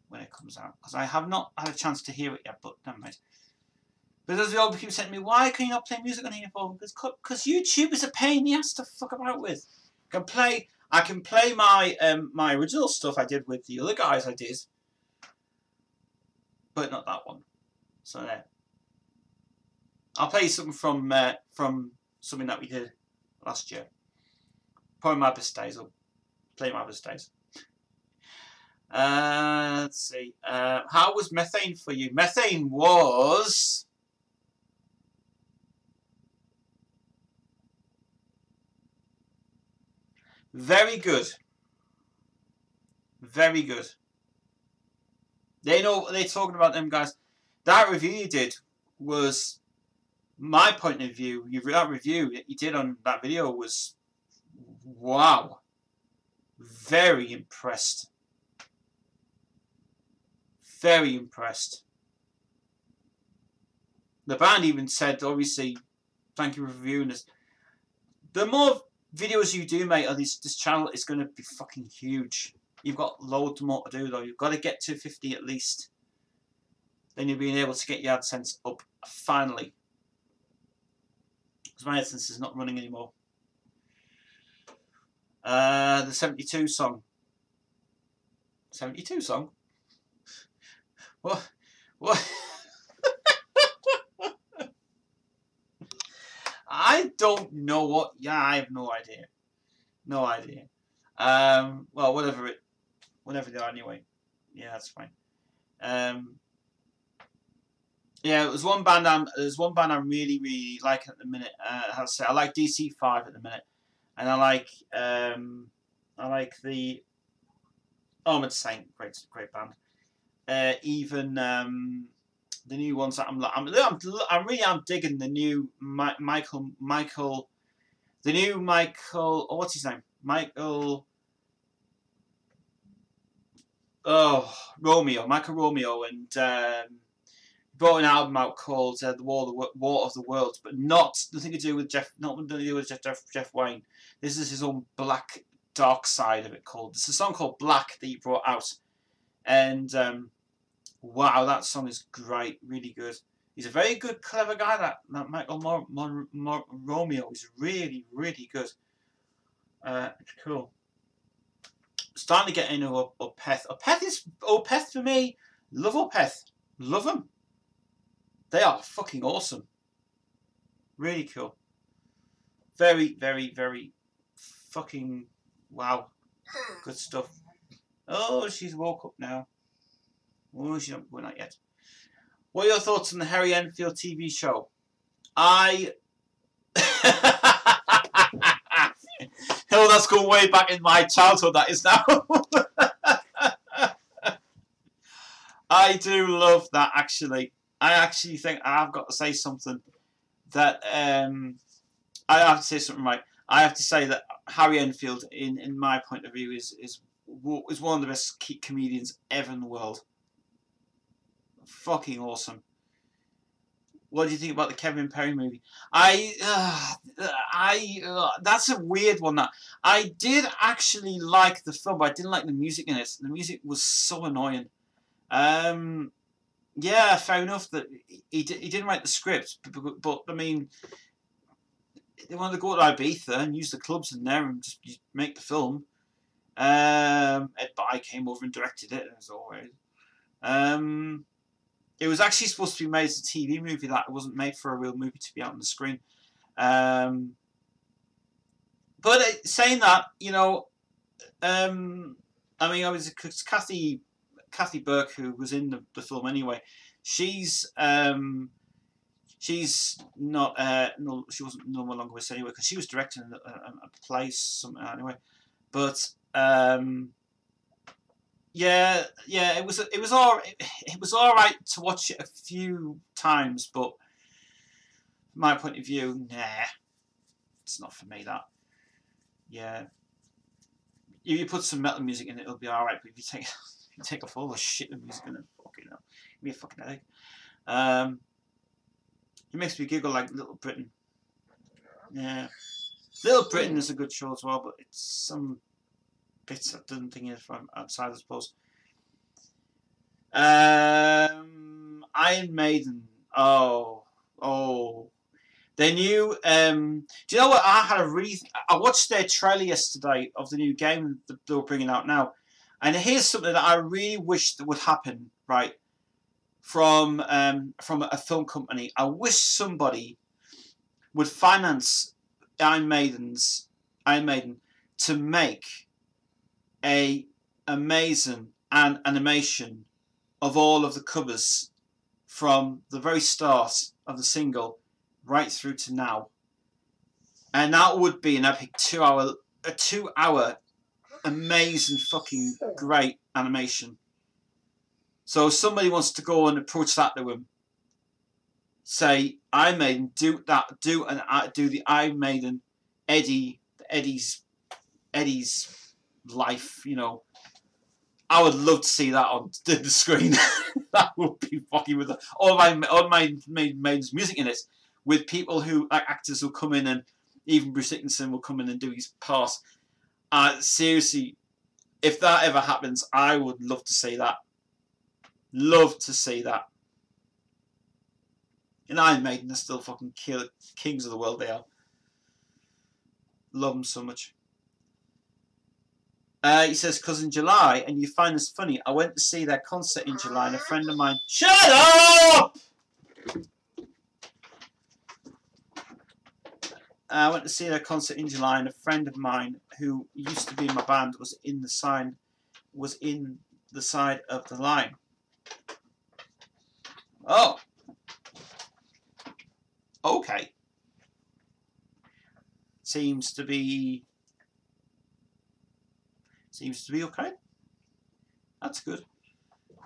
Speaker 1: when it comes out because I have not had a chance to hear it yet. But never mind. But as the old people saying to me, why can you not play music on here for? Because YouTube is a pain in the ass to fuck about with. I can play my my original stuff I did with the other guys I did, but not that one. So there. I'll play something from something that we did last year. Probably my best days. I'll play my best days. Let's see. How was Methane for you? Methane was very good. Very good. They know what they're talking about, them guys. That review you did was my point of view. That review that you did on that video was wow. Very impressed. Very impressed. The band even said, obviously, thank you for reviewing this. The more videos you do, mate, on this channel is going to be fucking huge. You've got loads more to do, though. You've got to get to 50 at least. Then you'll be able to get your AdSense up, finally. Because my AdSense is not running anymore. The 72 song. 72 song? What? I don't know what. Yeah, I have no idea. No idea. Well, whatever they are anyway. Yeah, that's fine. Yeah, there's one band I'm really like at the minute. How to say? I like DC5 at the minute, and I like the Armored Saint. Great band. Even the new ones that I really am digging the new Michael. The new Michael. Oh, what's his name? Michael. Oh, Michael Romeo, and brought an album out called "The War of the Worlds," but nothing to do with Jeff. Nothing to do with Jeff Wayne. This is his own black dark side of it called. It's a song called Black that he brought out. And wow, that song is great, really good. He's a very good, clever guy, that Michael Romeo. He's really, really good. It's cool. Starting to get into Opeth. Opeth for me. Love Opeth. Love them. They are fucking awesome. Really cool. Very, very, very fucking wow. Good stuff. Oh, she's woke up now. Oh, we're not yet. What are your thoughts on the Harry Enfield TV show? Oh, that's going way back in my childhood, that is now. I do love that, actually. I actually think I've got to say something that I have to say something right. I have to say that Harry Enfield, in my point of view, is one of the best comedians ever in the world. Fucking awesome. What do you think about the Kevin Perry movie? That's a weird one. That I did actually like the film, but I didn't like the music in it. The music was so annoying. Yeah, fair enough that he didn't write the script, but I mean, they wanted to go to Ibiza and use the clubs in there and just make the film. Ed Bye came over and directed it, as always. It was actually supposed to be made as a TV movie. That it wasn't made for a real movie to be out on the screen. But saying that, you know, I mean, it's Kathy Burke, who was in the film anyway. She's not no, she wasn't no longer with us anyway, because she was directing a play something anyway. But yeah, it was all right to watch it a few times, but from my point of view, nah, it's not for me. That, yeah, if you put some metal music in it, it'll be all right. But if you take off all the shit of music in it, fucking hell, give me a fucking headache. It makes me giggle like Little Britain. Yeah, Little Britain is a good show as well, but it's some bits I didn't think is from outside, I suppose. Iron Maiden. Oh, they knew. Do you know what? I watched their trailer yesterday of the new game that they were bringing out now, and here's something that I really wish that would happen. Right, from a film company, I wish somebody would finance Iron Maiden to make a amazing animation of all of the covers from the very start of the single right through to now, and that would be an epic 2 hour amazing fucking great animation. So if somebody wants to go and approach that to him, say Iron Maiden, do the Iron Maiden Eddie's life, you know. I would love to see that on the screen. That would be fucking with all my Maiden's music in it, with people who, like actors, will come in, and even Bruce Dickinson will come in and do his part. Seriously, if that ever happens, I would love to see that. Love to see that. And Iron Maiden are still fucking kings of the world. They are. Love them so much. He says, because in July, and you find this funny, I went to see their concert in July, and a friend of mine... Shut up! I went to see their concert in July, and a friend of mine who used to be in my band was in the side of the line. Oh. Okay. Seems to be okay. That's good.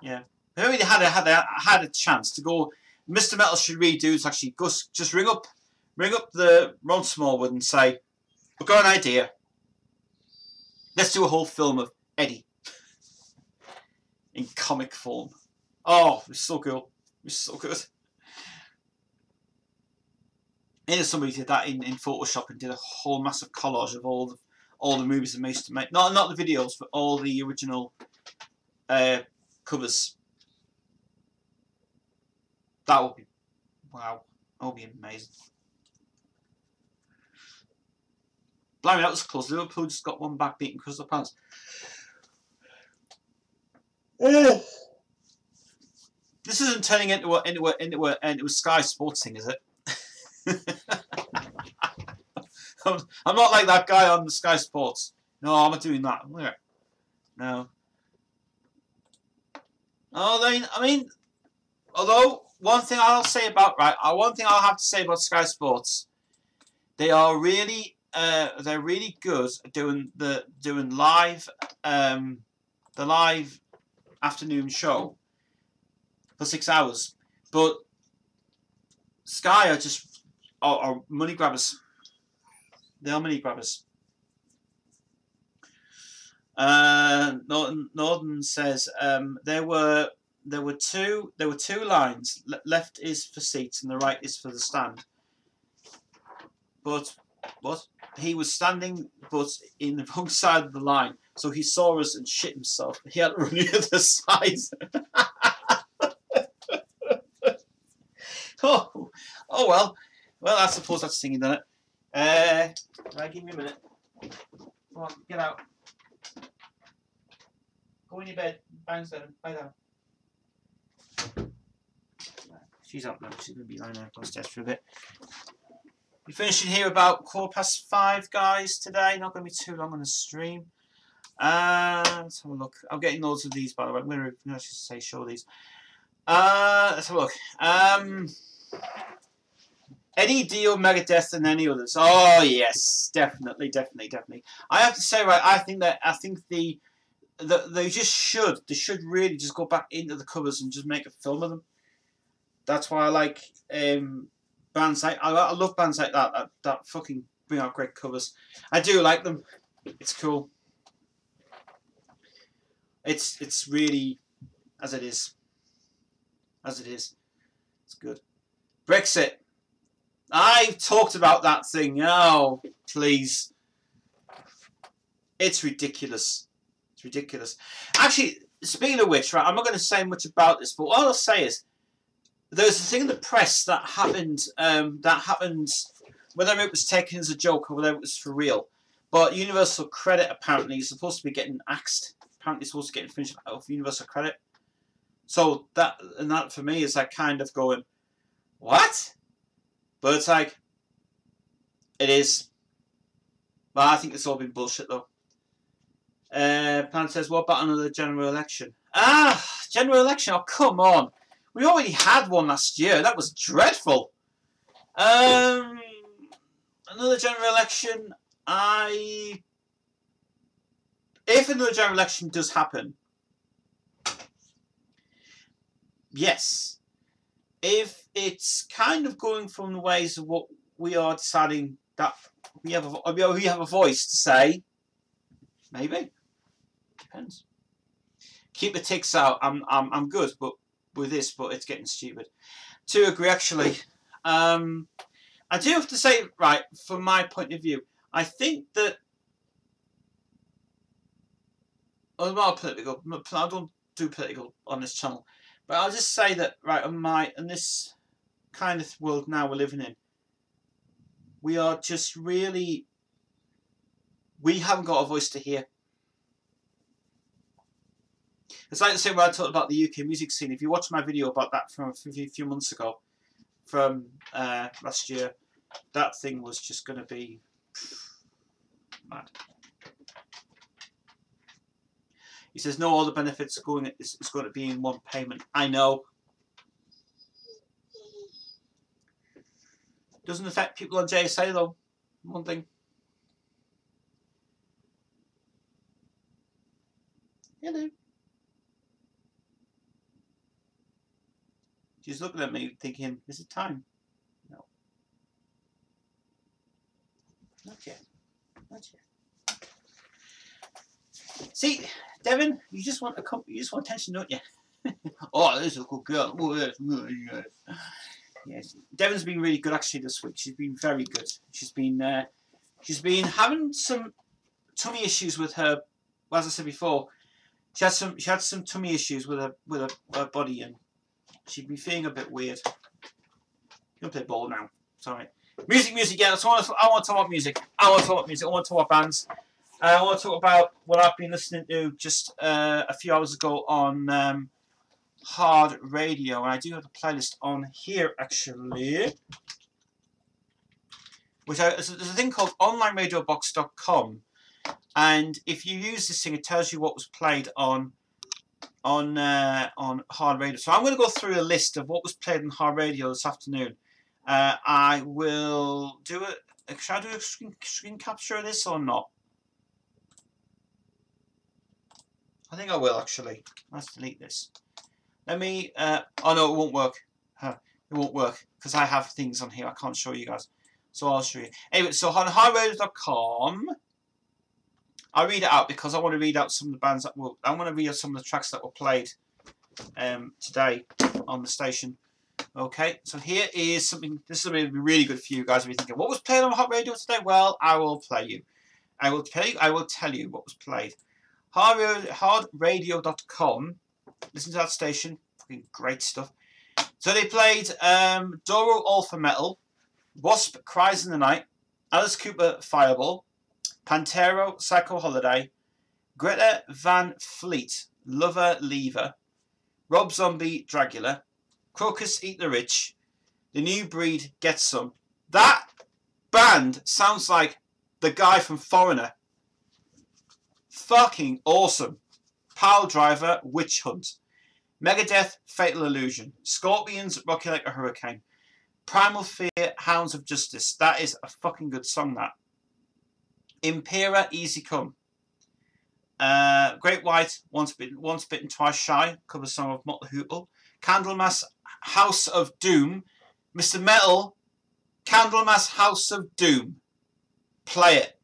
Speaker 1: Yeah. I already had a chance to go. Mr. Metal should really do is actually just ring up the Ron Smallwood and say, we've got an idea. Let's do a whole film of Eddie in comic form. Oh, it's so cool. It's so good. And somebody did that in Photoshop and did a whole massive collage of all all the movies they used to make. Not the videos, but all the original covers. That would be, wow, that would be amazing. Blimey, that was close. Liverpool just got one back, beating Crystal Palace. This isn't turning into a Sky Sports thing, is it? I'm not like that guy on the Sky Sports. No, I'm not doing that. No. Oh, I mean, although one thing I'll say about one thing I'll have to say about Sky Sports, they are really they're really good at doing live the live afternoon show for 6 hours, but Sky are just are money grabbers. They are money grabbers. Norton says there were two lines. Left is for seats and the right is for the stand. But what? He was standing but in the wrong side of the line, so he saw us and shit himself. He had to run the other side. Oh well. Well, I suppose that's singing, doesn't it? Right, give me a minute. Come on, get out. Go in your bed. Bang, lie down. She's up now. She's going to be lying there downstairs for a bit. We're finishing here about 5:15, guys, today. Not going to be too long on the stream. Let's have a look. I'm getting loads of these, by the way. I'm going to say show these. Let's have a look. Any deal, Megadeth, and any others? Oh yes, definitely. I have to say, right, I think they should really just go back into the covers and just make a film of them. That's why I like bands like I love bands like that fucking bring out great covers. I do like them. It's cool. It's really as it is. It's good. Brexit. I've talked about that thing. Oh, please. It's ridiculous. It's ridiculous. Actually, speaking of which, right, I'm not going to say much about this, but what I'll say is there's a thing in the press that happened, whether it was taken as a joke or whether it was for real. But Universal Credit apparently is supposed to be getting axed. Apparently supposed to get finished off Universal Credit. So that for me is like kind of going, what? But it's like, it is. But I think it's all been bullshit though. Plan says, what about another general election? General election? Oh, come on. We already had one last year. That was dreadful. Another general election, if another general election does happen, yes. If it's kind of going from the ways of what we are deciding that we have a voice to say, maybe. Depends. Keep the ticks out. I'm good, but with this, but it's getting stupid. To agree, actually, I do have to say, right, from my point of view, I think that I'm not political. I don't do political on this channel, but I'll just say that, right, in this kind of world now we're living in, we are just really, we haven't got a voice to hear. It's like the same way I talked about the UK music scene. If you watch my video about that from a few months ago, from last year, that thing was just going to be mad. He says, no, all the benefits are going, it's going to be in one payment. I know. Doesn't affect people on JSA though. One thing. Hello. She's looking at me thinking, is it time? No. Not yet. Not yet. See, Devin, you just want attention, don't you? Oh, this is a good girl. Oh, yes. Yes. Devon's been really good actually this week. She's been very good. She's been having some tummy issues with her. Well, as I said before, she had some tummy issues with her body, and she'd be feeling a bit weird. You'll play ball now. Sorry. Music. Yeah, I want to talk about music. I want to talk about bands. I want to talk about what I've been listening to just a few hours ago on hard radio, and I do have a playlist on here actually. There's a thing called onlineradiobox.com, and if you use this thing, it tells you what was played on hard radio. So I'm going to go through a list of what was played on hard radio this afternoon. I will do it. Should I do a screen capture of this or not? I think I will actually. Let's delete this. Let me. Oh no, it won't work. It won't work because I have things on here I can't show you guys. So I'll show you. Anyway, so on highradio.com, I read it out because I want to read out some of the bands that were. I want to read out some of the tracks that were played today on the station. Okay, so here is something. This is going to be really good for you guys. If you're thinking, what was played on hot radio today? Well, I will play you. I will tell you what was played. Hardradio.com. Listen to that station. Fucking great stuff. So they played Doro All for Metal, Wasp Cries in the Night, Alice Cooper Fireball, Pantero Psycho Holiday, Greta Van Fleet Lover Lever, Rob Zombie Dragula, Crocus Eat the Rich, The New Breed Get Some. That band sounds like the guy from Foreigner. Fucking awesome. Pile Driver Witch Hunt, Megadeth Fatal Illusion, Scorpions Rocky Like a Hurricane, Primal Fear Hounds of Justice. That is a fucking good song, that. Impera Easy Come, Great White Once Bitten Twice Shy, cover song of Motley Hoople, Candlemass House of Doom, Mr. Metal, Candlemass House of Doom. Play it.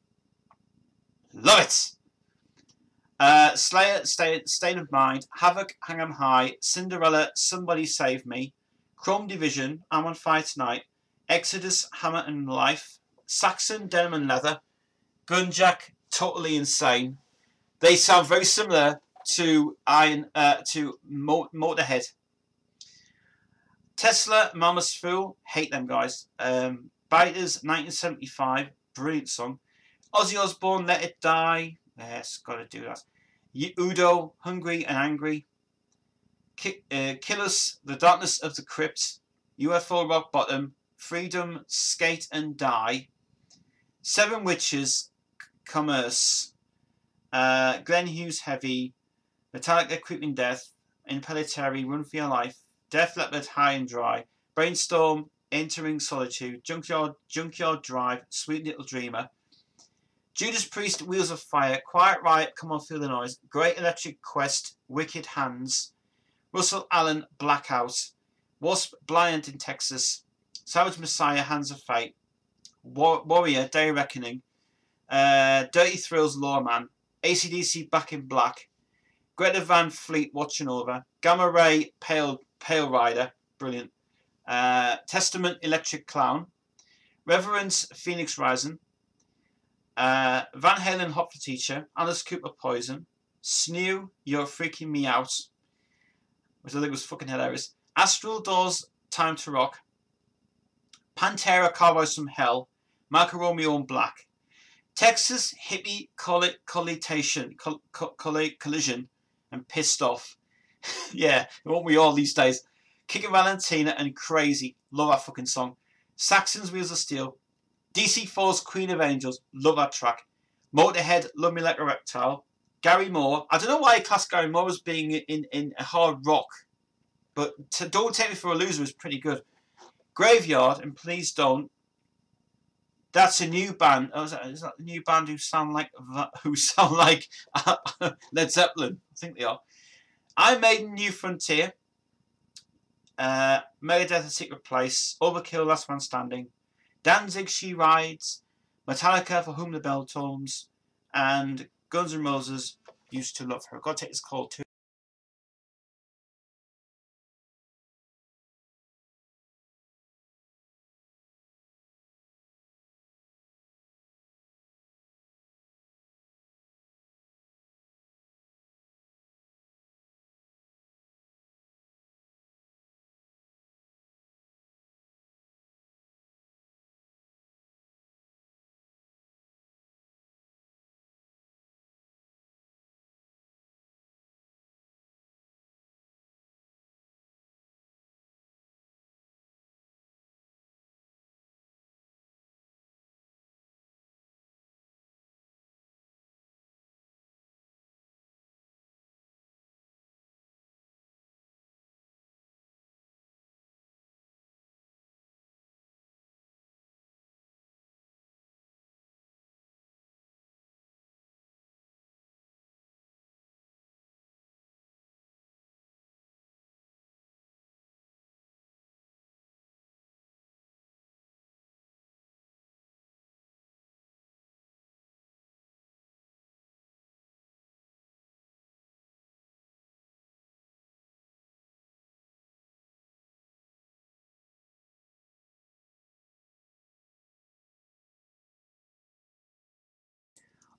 Speaker 1: Love it. Slayer, State of Mind, Havoc, Hang 'em High, Cinderella, Somebody Save Me, Chrome Division, I'm on Fire Tonight, Exodus, Hammer and Life, Saxon, Denim and Leather, Gunjack, Totally Insane. They sound very similar to Motorhead. Tesla, Mama's Fool, hate them guys. Biters, 1975, brilliant song. Ozzy Osbourne, Let It Die. Yes, got to do that. Udo, Hungry and Angry. Killers, The Darkness of the Crypt. UFO Rock Bottom. Freedom, Skate and Die. Seven Witches, Commerce. Glenn Hughes, Heavy. Metallica, Creeping Death. Impellitteri, Run for Your Life. Def Leppard, High and Dry. Brainstorm, Entering Solitude. Junkyard Drive, Sweet Little Dreamer. Judas Priest, Wheels of Fire, Quiet Riot, Come On Feel the Noise, Great Electric Quest, Wicked Hands, Russell Allen, Blackout, Wasp, Blind in Texas, Savage Messiah, Hands of Fate, Warrior, Day of Reckoning, Dirty Thrills, Lawman, AC/DC, Back in Black, Greta Van Fleet, Watching Over, Gamma Ray, Pale Rider, brilliant, Testament, Electric Clown, Reverence, Phoenix Rising, Van Halen, Hot for Teacher, Alice Cooper, Poison, Snoo, You're Freaking Me Out, which I think was fucking hilarious, Astral Doors, Time to Rock, Pantera, Cowboys from Hell, Marco Romeo and Black, Texas, Hippie, Collision, and Pissed Off. Yeah, won't we all these days? Kickin' Valentina and Crazy, love that fucking song. Saxon's Wheels of Steel, DC4's Queen of Angels, love that track. Motorhead, Love Me Like a Reptile. Gary Moore, I don't know why I class Gary Moore as being in hard rock, but Don't Take Me for a Loser is pretty good. Graveyard and Please Don't. That's a new band. Oh, is that the new band who sound like Led Zeppelin? I think they are. Iron Maiden, New Frontier. Megadeth, A Secret Place. Overkill, Last Man Standing. Danzig, She Rides, Metallica, For Whom the Bell Tolls, and Guns N' Roses, Used to Love Her. I've got to take this call too.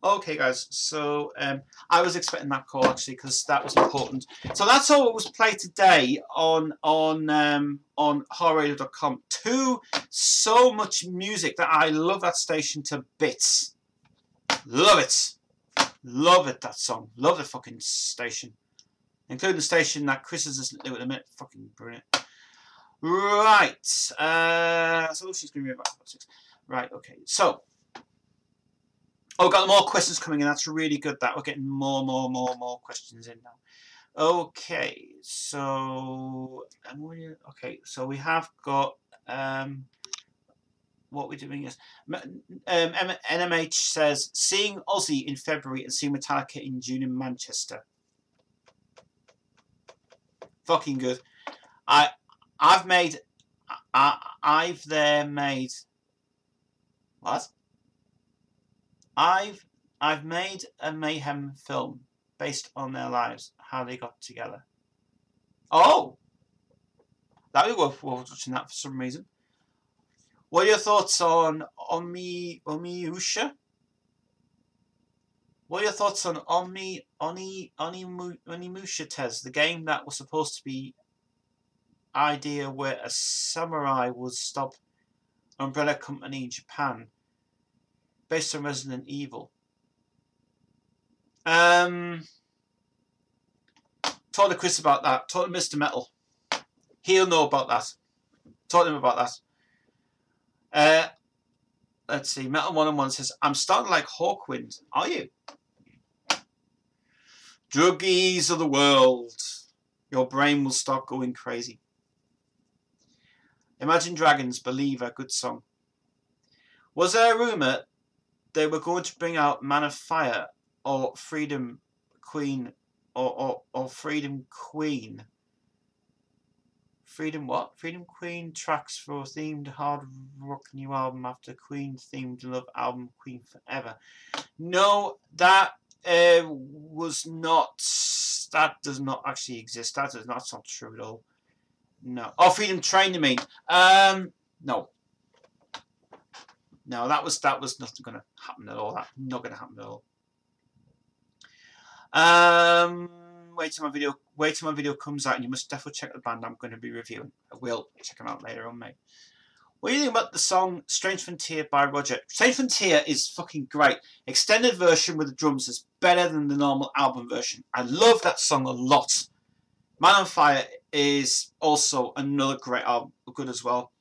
Speaker 1: Okay, guys. So I was expecting that call actually because that was important. So that's all that was played today on horrorradio.com. So much music that I love that station to bits. Love it. Love it, that song. Love the fucking station. Including the station that Chris is listening to at the minute. Fucking brilliant. Right. So she's going to be about 6. Right, okay. So, we've got more questions coming in. That's really good. That we're getting more questions in now. Okay, so so we have got what we're doing is NMH says seeing Ozzy in February and seeing Metallica in June in Manchester. Fucking good. I've made what? I've made a Mayhem film based on their lives, how they got together. Oh, that would be worth watching that for some reason. What are your thoughts on Onimusha? What are your thoughts on Onimusha Tez, the game that was supposed to be idea where a samurai would stop Umbrella Company in Japan, based on Resident Evil? Talk to Chris about that. Talk to Mr. Metal. He'll know about that. Talk to him about that. Let's see. Metal 101 says, I'm starting like Hawkwind. Are you? Druggies of the world. Your brain will start going crazy. Imagine Dragons, Believer, good song. Was there a rumour they were going to bring out Man of Fire or Freedom Queen or Freedom Queen? Freedom what? Freedom Queen tracks for a themed hard rock new album after Queen themed love album Queen Forever. No, that was not. That does not actually exist. That's not true at all. No. Oh, Freedom Train, you mean? No. No, that was nothing going to happen at all. That's not going to happen at all. Wait till my video comes out, and you must definitely check the band I'm going to be reviewing. I will check them out later on, mate. What do you think about the song Strange Frontier by Roger? Strange Frontier is fucking great. Extended version with the drums is better than the normal album version. I love that song a lot. Man on Fire is also another great album, good as well.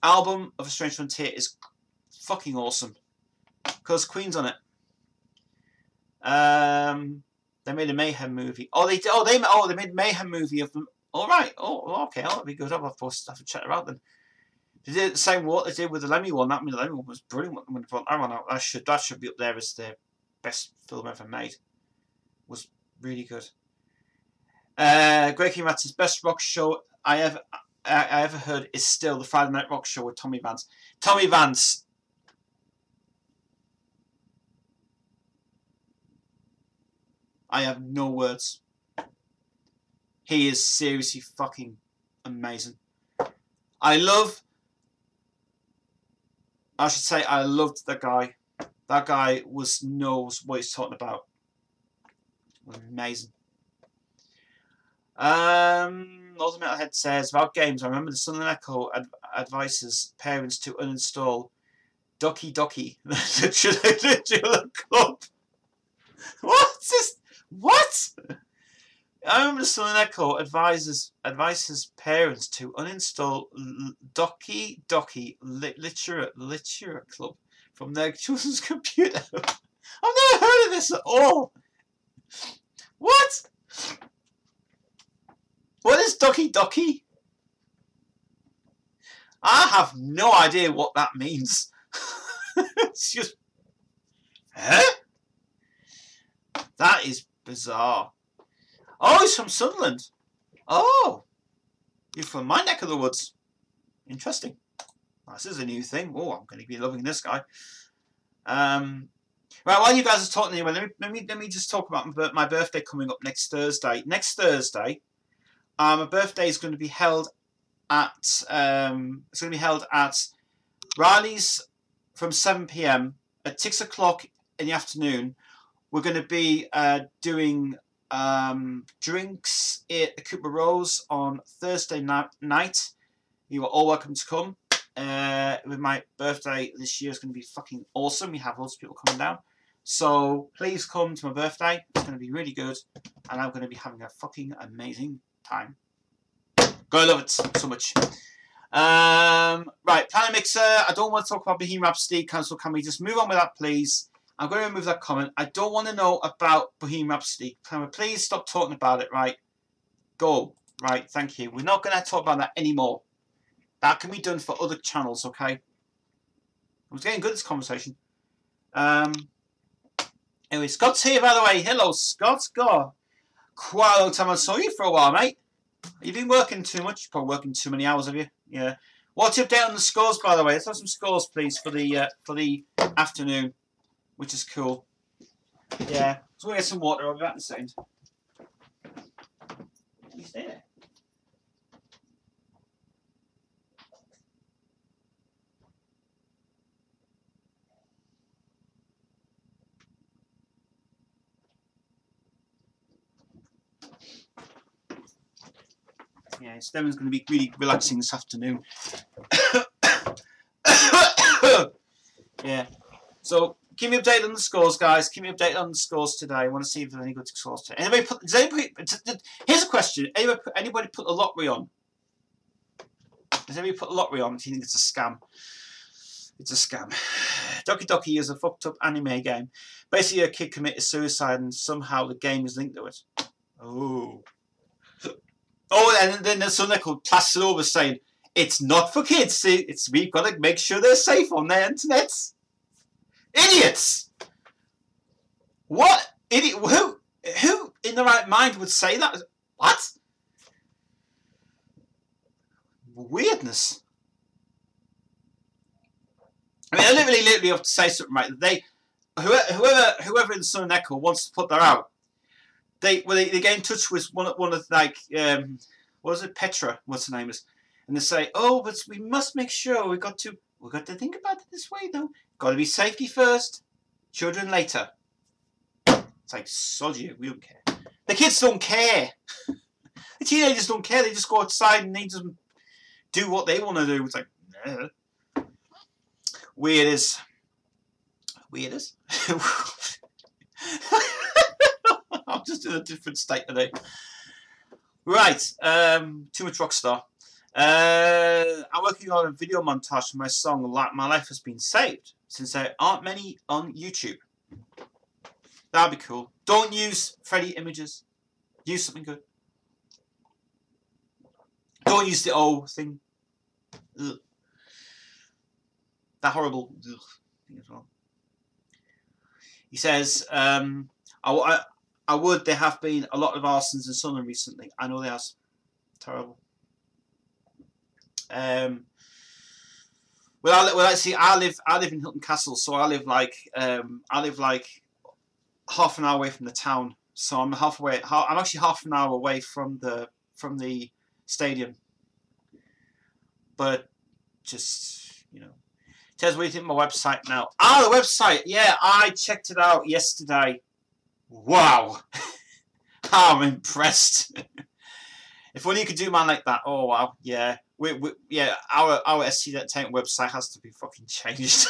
Speaker 1: Album of A Strange Frontier is fucking awesome because Queen's on it. They made a Mayhem movie. They made a Mayhem movie of them. All right. Oh, okay. That'll be good. I'll have to check it out then. They did the same what they did with the Lemmy one. That the Lemmy one was brilliant. When they brought that one out, that should be up there as the best film ever made. It was really good. Greg Matt's best rock show I ever heard is still the Friday Night Rock Show with Tommy Vance. Tommy Vance. I have no words. He is seriously fucking amazing. I loved that guy. That guy knows what he's talking about. Amazing. Ultimate Metalhead says about games. I remember the Sunland Echo advises parents to uninstall Doki Doki. Should I do a club? What's this? What? I remember the Sunland Echo advises parents to uninstall Doki Doki Literature Club from their children's computer. I've never heard of this at all. What? What is Doki Doki? I have no idea what that means. It's just... Huh? That is bizarre. Oh, he's from Sunderland. Oh. You're from my neck of the woods. Interesting. This is a new thing. Oh, I'm going to be loving this guy. Right, while you guys are talking anyway, let me just talk about my birthday coming up next Thursday. Next Thursday, my birthday is going to be held at Riley's from 7 PM. At 6 o'clock in the afternoon, we're going to be doing drinks at the Cooper Rose on Thursday night. You are all welcome to come. With my birthday this year is going to be fucking awesome. We have lots of people coming down. So please come to my birthday. It's going to be really good. And I'm going to be having a fucking amazing time. Gonna love it so much. Right, Planet Mixer. I don't want to talk about Bohemian Rhapsody. Council, can we just move on with that, please? I'm going to remove that comment. I don't want to know about Bohemian Rhapsody. Can we please stop talking about it, right? Go. Right, thank you. We're not going to talk about that anymore. That can be done for other channels, okay? I was getting good at this conversation. Anyway, Scott's here, by the way. Hello, Scott. God, quite a long time I saw you for a while, mate. You've been working too much. You're probably working too many hours, have you? Yeah. What's the update on the scores, by the way? Let's have some scores, please, for the afternoon, which is cool. Yeah. So we'll get some water. I'll be back in a second. You stay there. Yeah, Steven's going to be really relaxing this afternoon. Yeah. So keep me updated on the scores, guys. Keep me updated on the scores today. I want to see if there's any good scores today. Here's a question. Anybody put a lottery on? Does anybody put a lottery on? Do you think it's a scam? It's a scam. Doki Doki is a fucked up anime game. Basically, a kid committed suicide and somehow the game is linked to it. Oh. Oh, and then there's something called plastered over saying, it's not for kids, see, we've got to make sure they're safe on their internet. Idiots! What? Idiot? Who in the right mind would say that? What? Weirdness. I mean, I literally have to say something, right? Whoever in the Sun and Echo wants to put that out, they get in touch with one of like what is it, Petra? What's her name is? And they say, oh, but we must make sure we got to think about it this way though. Got to be safety first, children later. It's like, sod you, we don't care. The kids don't care. The teenagers don't care. They just go outside and they just do what they want to do. It's like, nah. Weird as. I'm just in a different state today. Right, too much rockstar. I'm working on a video montage for my song My Life Has Been Saved, since there aren't many on YouTube. That'd be cool. Don't use Freddy images. Use something good. Don't use the old thing. Ugh. That horrible thing as well. He says, I would. There have been a lot of arsons in Sunderland recently. I know there has. Terrible. Well, actually, I live in Hilton Castle, so I live like half an hour away from the town. So I'm I'm actually half an hour away from the stadium. But just, you know, Tez, what do you think of my website now? Ah, the website. Yeah, I checked it out yesterday. Wow, I'm impressed. If only you could do man like that. Oh wow, yeah. Yeah, our SC Entertainment website has to be fucking changed.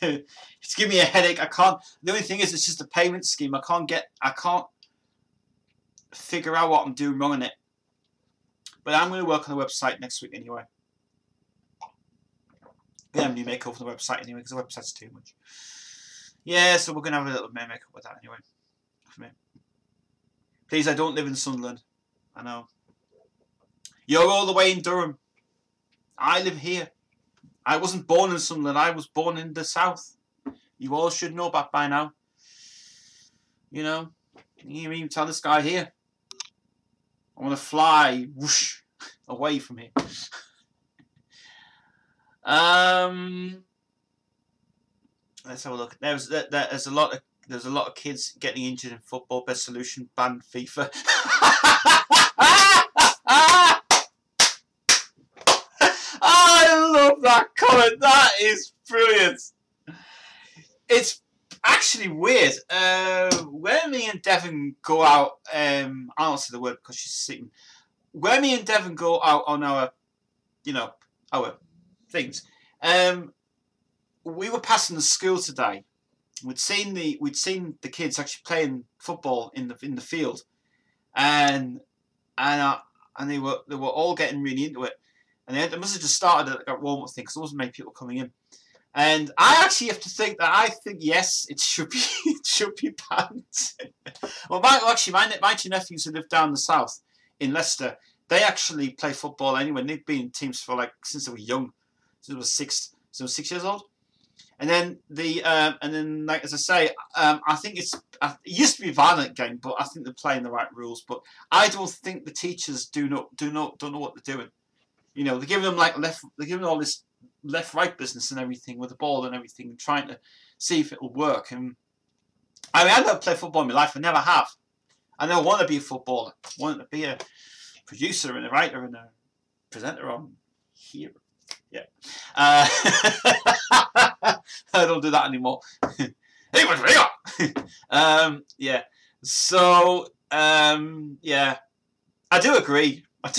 Speaker 1: It's giving me a headache. I can't. The only thing is, it's just a payment scheme. I can't figure out what I'm doing wrong in it. But I'm going to work on the website next week anyway. We have a new makeover for the website anyway, because the website's too much. Yeah, so we're going to have a little makeup with that anyway. For me. Please, I don't live in Sunderland. I know. You're all the way in Durham. I live here. I wasn't born in Sunderland. I was born in the south. You all should know that by now. You know, you even tell this guy here. I want to fly whoosh away from here. Let's have a look. There's a lot of kids getting injured in football. Best solution: ban FIFA. I love that comment. That is brilliant. Actually weird. When me and Devon go out, I don't say the word because she's sleeping. When me and Devon go out on our, our things, we were passing the school today. We'd seen the kids actually playing football in the field, and they were all getting really into it, and they must have just started a warm-up thing because there wasn't many people coming in. And I actually have to think that I think yes, it should be banned. Well, my two nephews who live down the south in Leicester, they actually play football anyway. And they've been in teams for since they were young, since they were 6 years old. And then as I say, I think it used to be a violent game, but I think they're playing the right rules. But I don't think the teachers don't know what they're doing. They're giving them they're giving all this left-right business and everything with the ball and everything, and trying to see if it'll work. And I never played football in my life. I never have. I never want to be a footballer. I wanted to be a producer and a writer and a presenter on here. Yeah. I don't do that anymore. Hey, what's real? Yeah. So, yeah. I do agree. I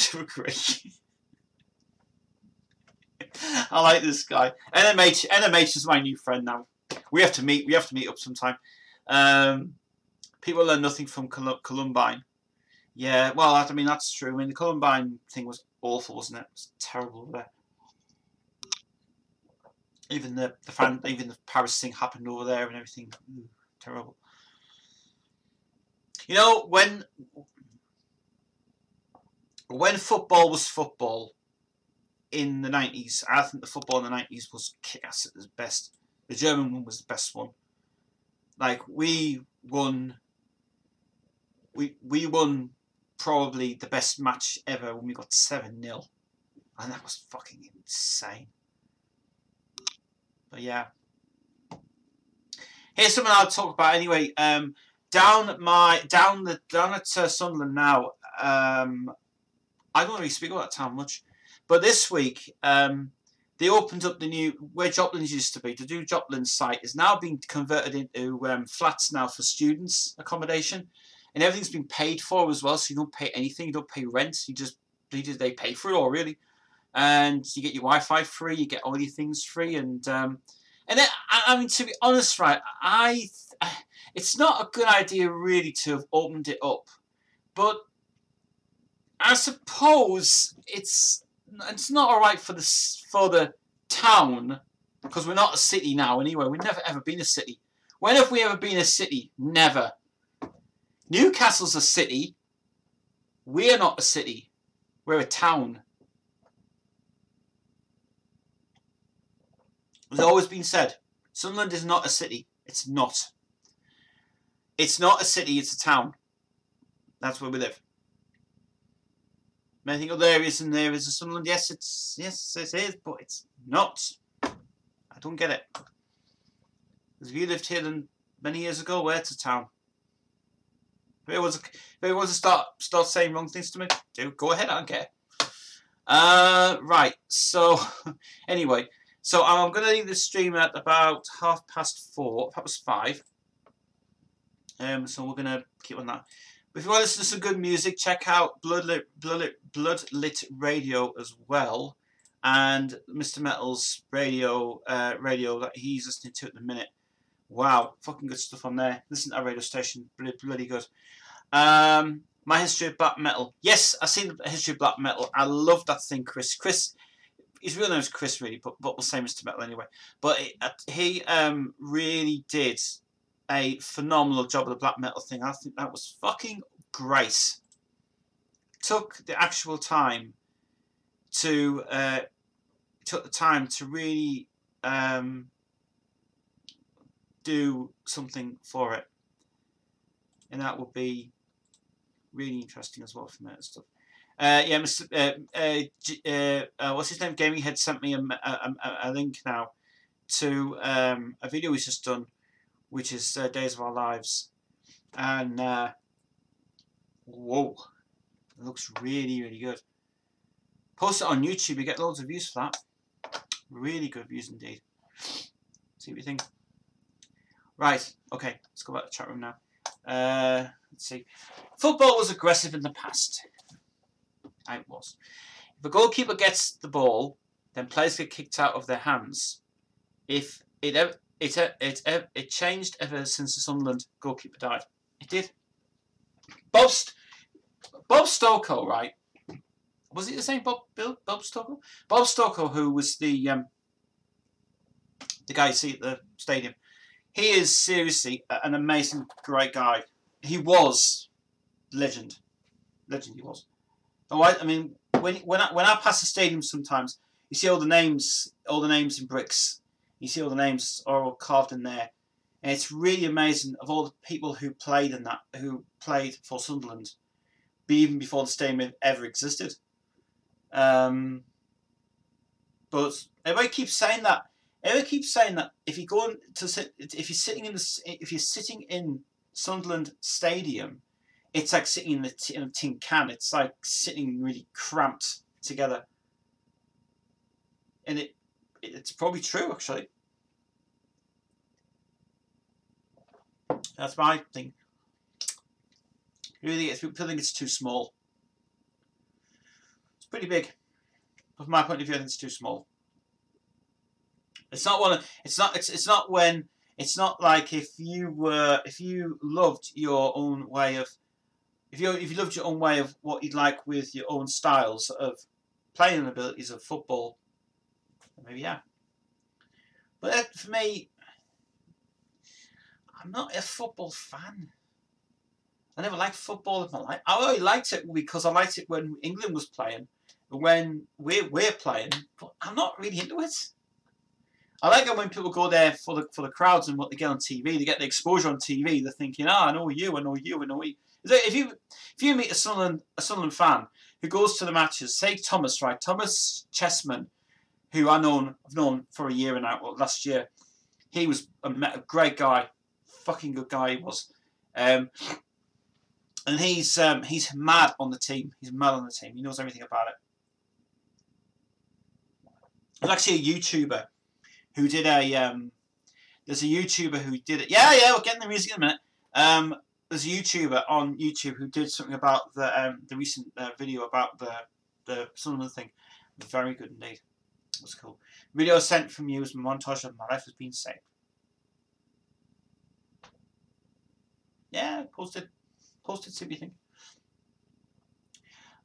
Speaker 1: like this guy. NMH is my new friend now. We have to meet up sometime. People learn nothing from Columbine. Yeah, well, I mean that's true. I mean the Columbine thing was awful, wasn't it? It was terrible there. Even the Paris thing happened over there and everything. Ooh, terrible. When football was football in the 90s, I think the football in the 90s was kick-ass at its best. The German one was the best one. We won probably the best match ever when we got 7-0. And that was fucking insane. But here's something I'll talk about anyway. Down at Sunderland now. I don't really speak about that town much, but this week they opened up the new where Joplin's used to be. The new Joplin site is now being converted into flats now for students accommodation, and everything's been paid for as well. So you don't pay anything. You don't pay rent. They pay for it all really. And you get your Wi-Fi free, you get all your things free, and then, I mean, to be honest, right, it's not a good idea really to have opened it up, but I suppose it's not all right for the town because we're not a city now anyway. We've never ever been a city. When have we ever been a city? Never. Newcastle's a city. We're not a city. We're a town. It's always been said, Sunderland is not a city. It's not. It's not a city, it's a town. That's where we live. Many think other areas in there is a Sunderland. Yes, it is, but it's not. I don't get it. Because if you lived here then many years ago, where it's a town. If it was to start saying wrong things to me, go ahead, I don't care. Right, so anyway. So I'm going to leave the stream at about 4:30. That was 5. So we're going to keep on that. But if you want to listen to some good music, check out Bloodlit Radio as well, and Mr. Metal's radio that he's listening to at the minute. Wow, fucking good stuff on there. Listen to our radio station, bloody good. My History of Black Metal. Yes, I've seen the History of Black Metal. I love that thing, Chris. His real name is Chris, really, but we'll say Mr. Metal anyway. But he really did a phenomenal job of the black metal thing. I think that was fucking great. Took the actual time to really do something for it, and that would be really interesting as well for me and stuff. Yeah, Mr. What's his name? Gaming Head sent me a link now to a video he's just done, which is Days of Our Lives, and whoa, it looks really, really good. Post it on YouTube, you get loads of views for that. Really good views indeed. See what you think. Right, okay, let's go back to the chat room now. Let's see. Football was aggressive in the past. It was. If a goalkeeper gets the ball, then players get kicked out of their hands. If it changed ever since the Sunderland goalkeeper died. It did. Bob Stokoe, right? Was it the same Bob Stokoe? Bob Stokoe, who was the guy you see at the stadium. He is seriously an amazing, great guy. He was legend. Legend he was. Oh, I mean, when I pass the stadium sometimes, you see all the names in bricks. You see all the names are all carved in there. And it's really amazing of all the people who played in that, who played for Sunderland, even before the stadium ever existed. But everybody keeps saying that. Everybody keeps saying that if you go to sit, if you're sitting in Sunderland Stadium, it's like sitting in a tin can. It's like sitting really cramped together, and it's probably true actually. That's my thing. Really, people think it's too small. It's pretty big. From my point of view, I think it's too small. It's not one. It's not when. It's not like if you loved your own way of. If you loved your own way of what you'd like with your own styles of playing and abilities of football, maybe yeah. But for me, I'm not a football fan. I never liked football in my life. I only liked it because I liked it when England was playing, when we're playing. But I'm not really into it. I like it when people go there for the crowds and what they get on TV. They get the exposure on TV. They're thinking, I know you, I know you, I know you. If you meet a Sunderland fan who goes to the matches, say Thomas, right? Thomas Chessman, who I've known for a year now, well, last year. He was a great guy, fucking good guy he was. And he's mad on the team. He's mad on the team. He knows everything about it. There's actually a YouTuber who did there's a YouTuber who did it. Yeah, we're getting the music in a minute. There's a YouTuber on YouTube who did something about the recent video about the Sunderland thing. Very good indeed. It was cool. Video sent from you as a montage of my life has been saved. Yeah, posted, see what you think.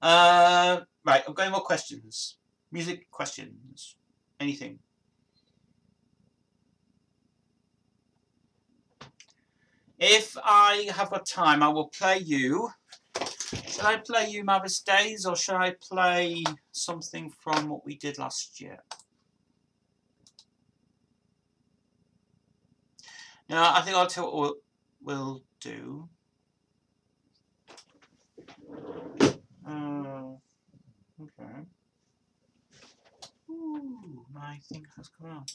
Speaker 1: Right, I've got any more questions. Music questions. Anything. If I have got time, I will play you. Should I play you Mavis Days or should I play something from what we did last year? No, I think I'll tell what we'll do. Okay. Ooh, my thing has come out.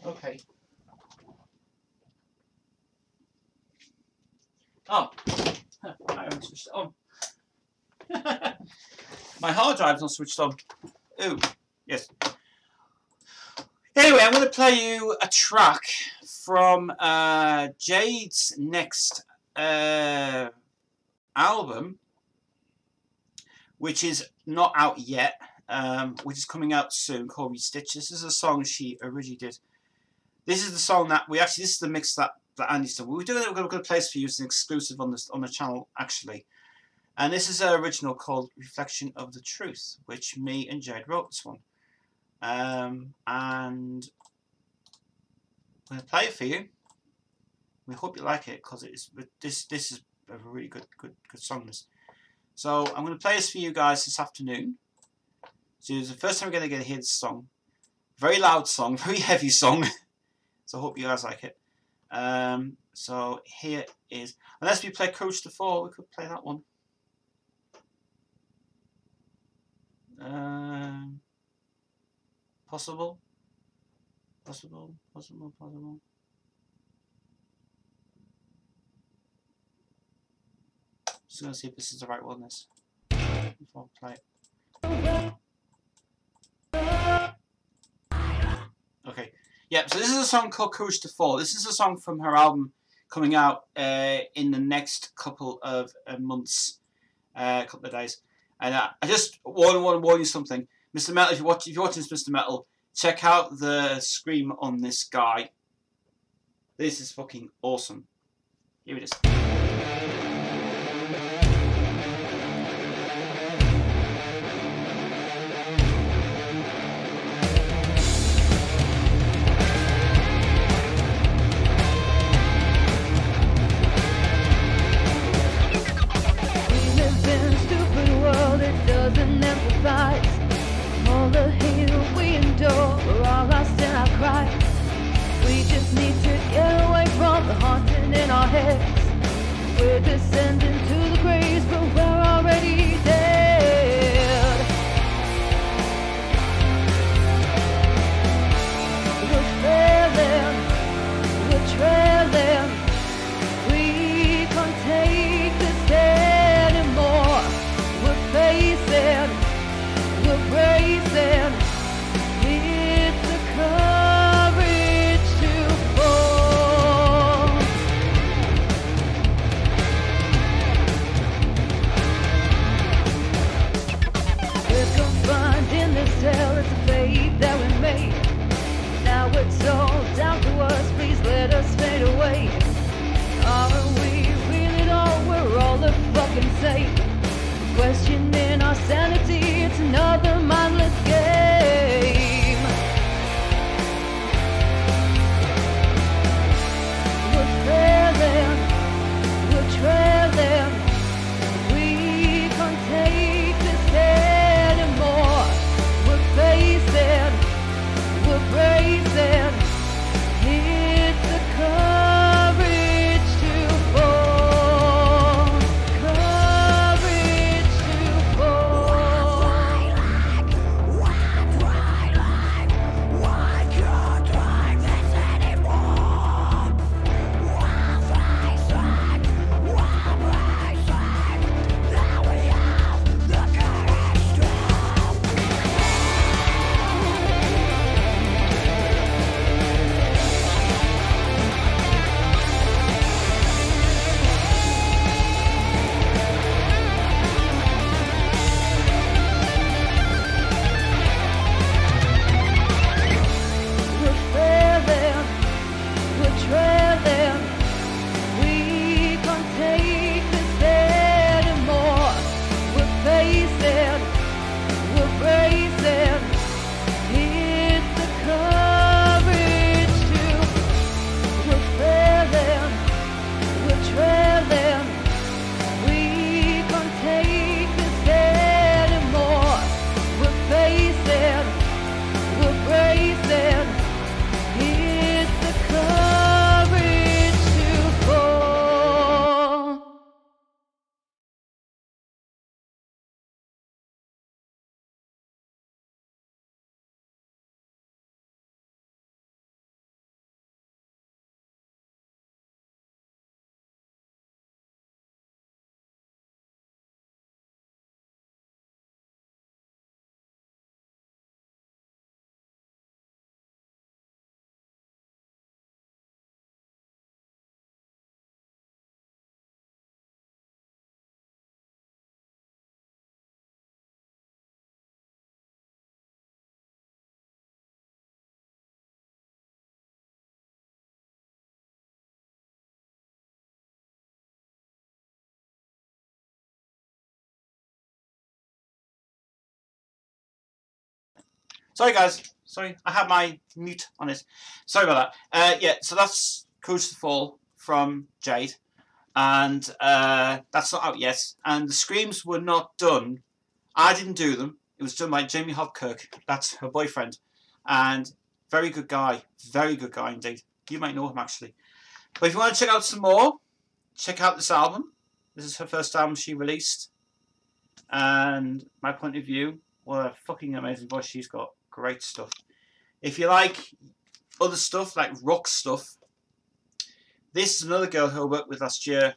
Speaker 1: Okay. Oh, I haven't switched it on. My hard drive's not switched on. Ooh, yes. Anyway, I'm going to play you a track from Jade's next album, which is not out yet, which is coming out soon, called Restitch. This is a song she originally did. This is the song that this is the mix that Andy's done. We're going to play this for you as an exclusive on the channel, actually. And this is an original called Reflection of the Truth, which me and Jade wrote this one. And I'm going to play it for you. We hope you like it, because this is a really good song. So I'm going to play this for you guys this afternoon. So it's the first time we're going to hear this song. Very loud song, very heavy song. So I hope you guys like it. So here is, unless we play Coach the Fall, we could play that one. Possible. Just gonna see if this is the right one. This before I play it. Okay. Yeah, so this is a song called Courage to Fall. This is a song from her album coming out in the next couple of months, couple of days. And I just want to warn you something. Mr. Metal, if you're watching this, Mr. Metal, check out the scream on this guy. This is fucking awesome. Here it is.
Speaker 2: Doesn't empathize. All the hate we endure, we're all lost in our cries. We just need to get away from the haunting in our heads. We're descending to the graves, but we're already dead. We're failing, we're trailing. We can't take this anymore. We're facing, we're bracing. It's the courage to fall. We're confined in this cell. It's a fate that we made. Now it's all down to us. Please let us fade away. Are we really all? We're all the fucking same. Questioning our sanity, it's another mindless game. We're failing, we're trailing. We can't take this anymore. We're facing, we're bracing. It's the courage to fall. Courage to fall. Why can't I this anymore? We're facing, we're bracing. Now we have the courage to We're failing, we're trailing. We can't take this anymore. We're facing, we're bracing. It's the courage to. We're failing, we're trailing. We can't take this anymore. We're facing, we're bracing. It's the courage to fall.
Speaker 1: Sorry, guys. Sorry, I had my mute on it. Sorry about that. Yeah, so that's Courage to Fall from Jade. And that's not out yet. And the screams were not done. I didn't do them. It was done by Jamie Hopkirk. That's her boyfriend. And very good guy. Very good guy indeed. You might know him, actually. But if you want to check out some more, check out this album. This is her first album she released. And my point of view, what a fucking amazing voice she's got. Great stuff. If you like other stuff, like rock stuff, this is another girl who I worked with last year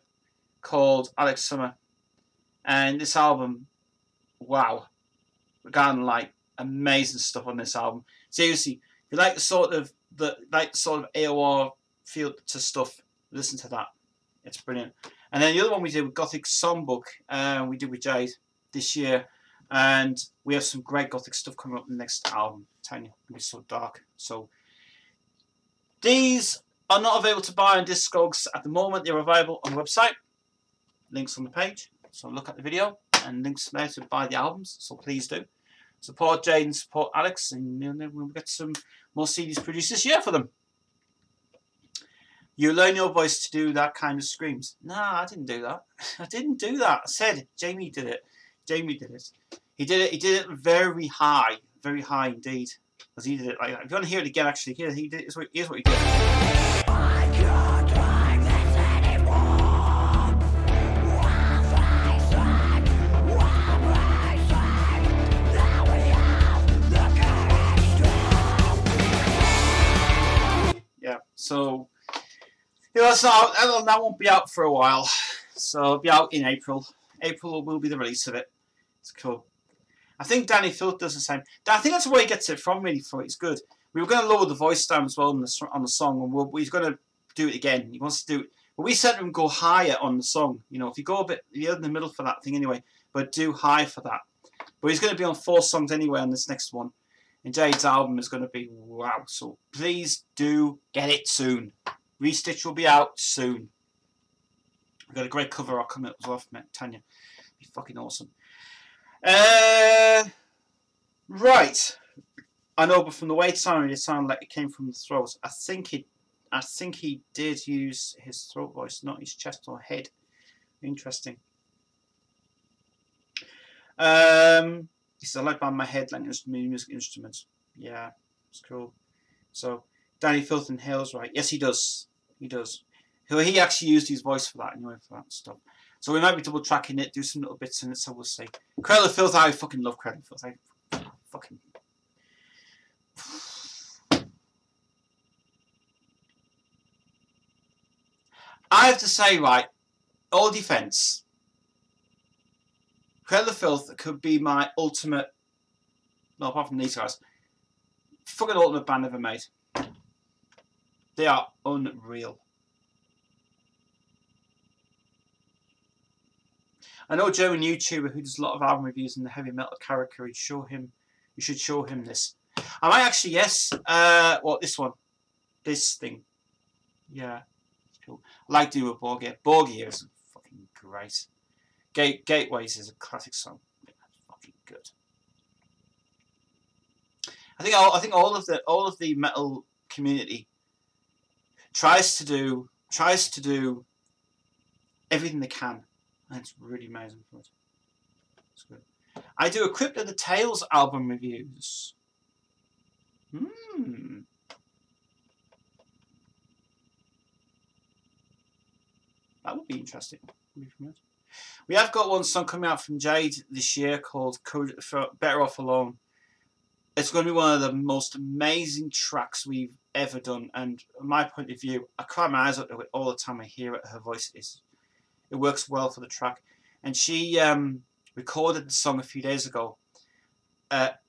Speaker 1: called Alex Summer. And this album, wow. We're getting like amazing stuff on this album. Seriously, if you like the sort of like sort of AOR feel to stuff. Listen to that. It's brilliant. And then the other one we did with Gothic Songbook, we did with Jade this year. And we have some great Gothic stuff coming up in the next album. I'm telling you, it's so dark. So these are not available to buy on Discogs at the moment. They're available on the website. Links on the page. So look at the video and links there to buy the albums. So please do. Support Jade and support Alex, and then we'll get some more CDs produced this year for them. You learn your voice to do that kind of screams. No, I didn't do that. I didn't do that. I said Jamie did it. Jamie did it. He did it. He did it very high indeed. Because he did it like that. If you want to hear it again, actually, here's what he did. I can't like this anymore. Yeah. So that won't be out for a while. So it'll be out in April. April will be the release of it. It's cool. I think Danny Filth does the same. I think that's where he gets it from, really, for it. It's good. We were going to lower the voice down as well on the song, and he's going to do it again. He wants to do it. But we said to him go higher on the song. You know, if you go a bit, you're in the middle for that thing anyway, but do high for that. But he's going to be on 4 songs anyway on this next one. And Jade's album is going to be wow. So please do get it soon. Restitch will be out soon. We've got a great cover art coming up as well from Tanya. It'll be fucking awesome. Right. I know, but from the way it sounded like it came from the throat. I think he did use his throat voice, not his chest or head. Interesting. He said, I like by my head like music instruments. Yeah, it's cool. So Danny Filth inhales, right? Yes, he does. He does. He actually used his voice for that anyway, for that stuff. So we might be double tracking it, do some little bits in it, so we'll see. Cradle of Filth, I fucking love Cradle of Filth. I fucking... I have to say, right, all defence, Cradle of Filth could be my ultimate, no, apart from these guys, fucking ultimate band ever made. They are unreal. I know a German YouTuber who does a lot of album reviews in the heavy metal character. You should show him this. I might actually, yes. What, this one? This thing. Yeah. Cool. I like to do a Borgia. Borgia is fucking great. Gateways is a classic song. That's fucking good. I think all of the metal community tries to do everything they can. And it's really amazing for it. It's good. I do a Crypt of the Tales album reviews. That would be interesting. We have got one song coming out from Jade this year called Better Off Alone. It's going to be one of the most amazing tracks we've ever done. And from my point of view, I cry my eyes out to it all the time I hear it. Her voice is... It works well for the track. And she recorded the song a few days ago.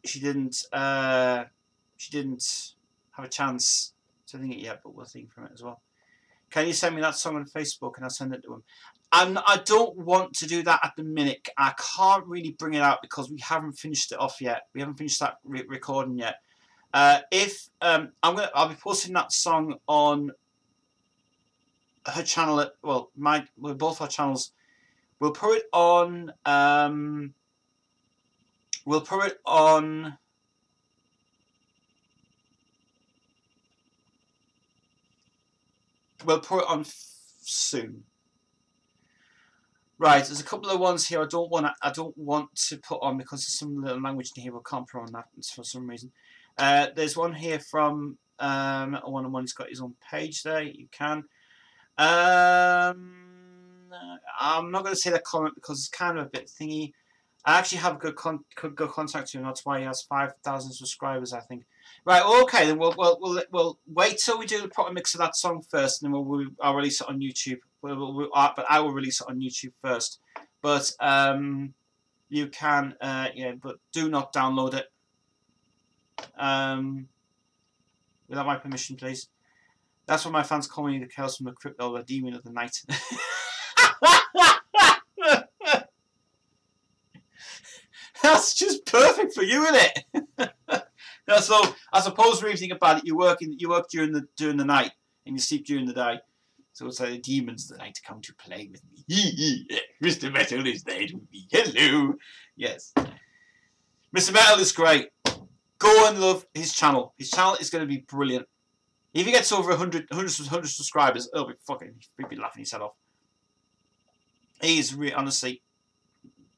Speaker 1: She didn't have a chance to sing it yet, but we'll sing from it as well. Can you send me that song on Facebook and I'll send it to him? I don't want to do that at the minute. I can't really bring it out because we haven't finished it off yet. We haven't finished that recording yet. I'll be posting that song on her channel both our channels. We'll put it on soon. Right, there's a couple of ones here I don't want to put on because there's some little language in here we can't put on that for some reason. There's one here from one he's got his own page there. You can. I'm not going to say that comment because it's kind of a bit thingy. I actually have good contact with him. That's why he has 5,000 subscribers, I think. Right. Okay. Then we'll wait till we do the proper mix of that song first, and then I'll release it on YouTube. But I will release it on YouTube first. But you can, yeah. But do not download it. Without my permission, please. That's what my fans call me, the chaos from the crypt, or the demon of the night. That's just perfect for you, isn't it? Yeah, so I suppose when you think about it, you work during the night and you sleep during the day. So it's like the demons that like to come to play with me. Mr. Metal is there with me. Hello. Yes. Mr. Metal is great. Go and love his channel. His channel is going to be brilliant. If he gets over 100 subscribers, he'll be laughing his head off. He is really, honestly,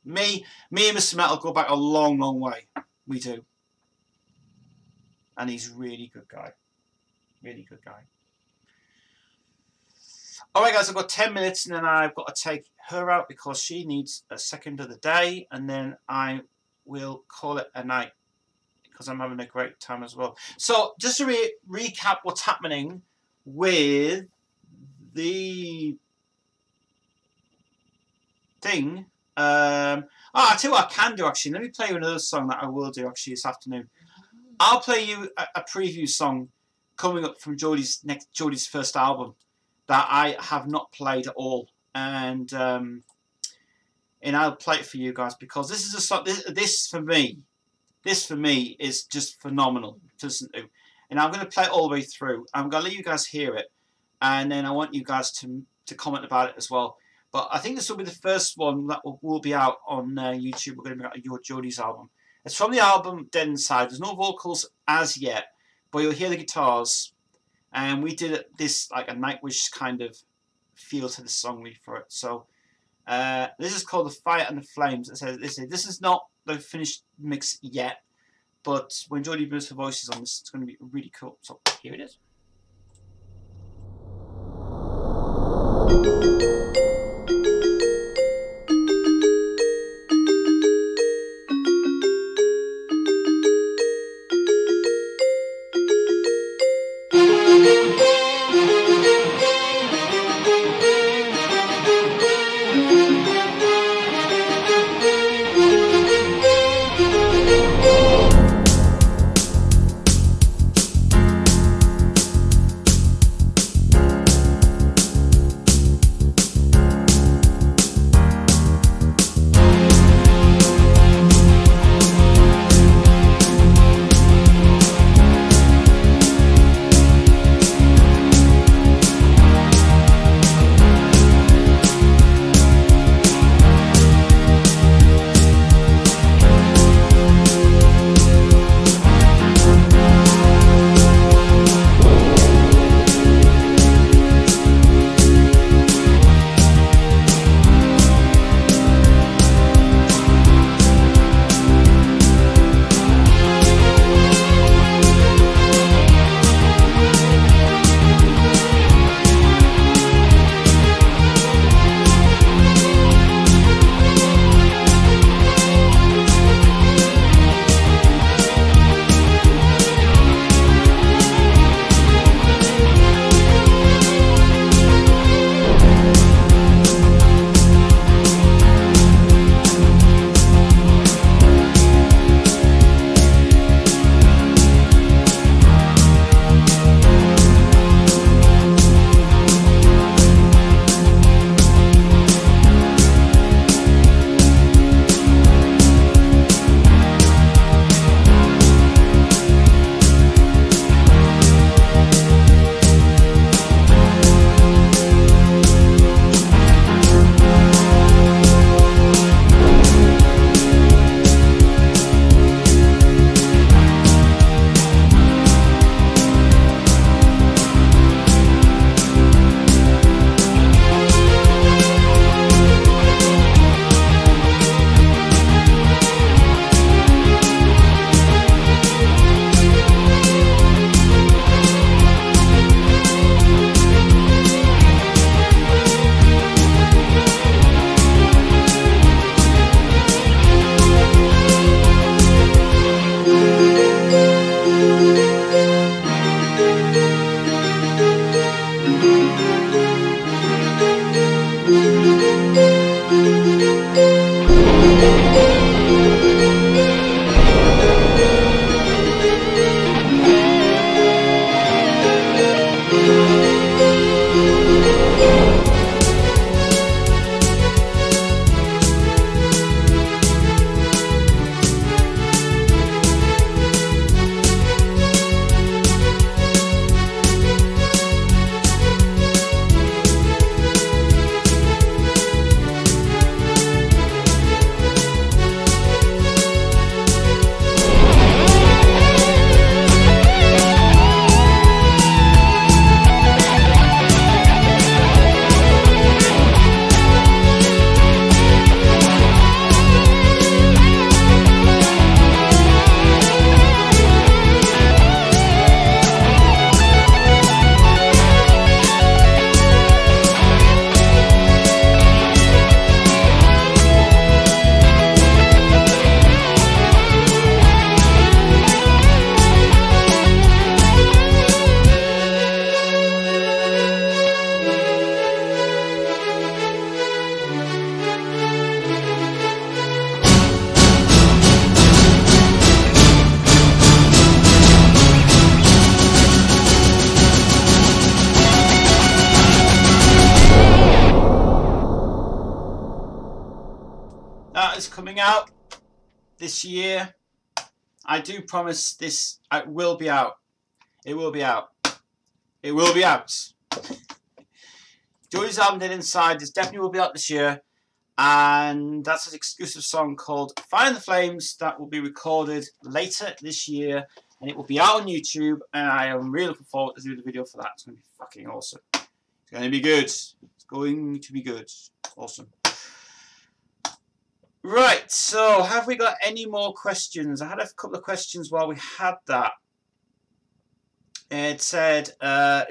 Speaker 1: me and Mr. Metal go back a long, long way. We do. And he's a really good guy. Really good guy. Alright guys, I've got 10 minutes and then I've got to take her out because she needs a second of the day, and then I will call it a night because I'm having a great time as well. So just to recap what's happening with the thing. I tell you what I can do actually. Let me play you another song that I will do actually this afternoon. I'll play you a preview song coming up from Jodie's first album that I have not played at all, and I'll play it for you guys because this is a song. This for me is just phenomenal to listen to, and I'm going to play it all the way through. I'm going to let you guys hear it, and then I want you guys to comment about it as well. But I think this will be the first one that will be out on YouTube. We're going to be out Jodie's album. It's from the album Dead Inside. There's no vocals as yet, but you'll hear the guitars. And we did this like a Nightwish kind of feel to the song for it. So this is called The Fire and the Flames. It says this is not the finished mix yet, but when Jodie moves her voices on this, it's going to be really cool. So here it is. That is coming out this year. I do promise this. It will be out. It will be out. It will be out. Jodie's album Dead Inside. This definitely will be out this year. And that's an exclusive song called Fire in the Flames that will be recorded later this year. And it will be out on YouTube. And I am really looking forward to doing the video for that. It's going to be fucking awesome. It's going to be good. It's going to be good. Awesome. Right, so have we got any more questions? I had a couple of questions while we had that. It says, I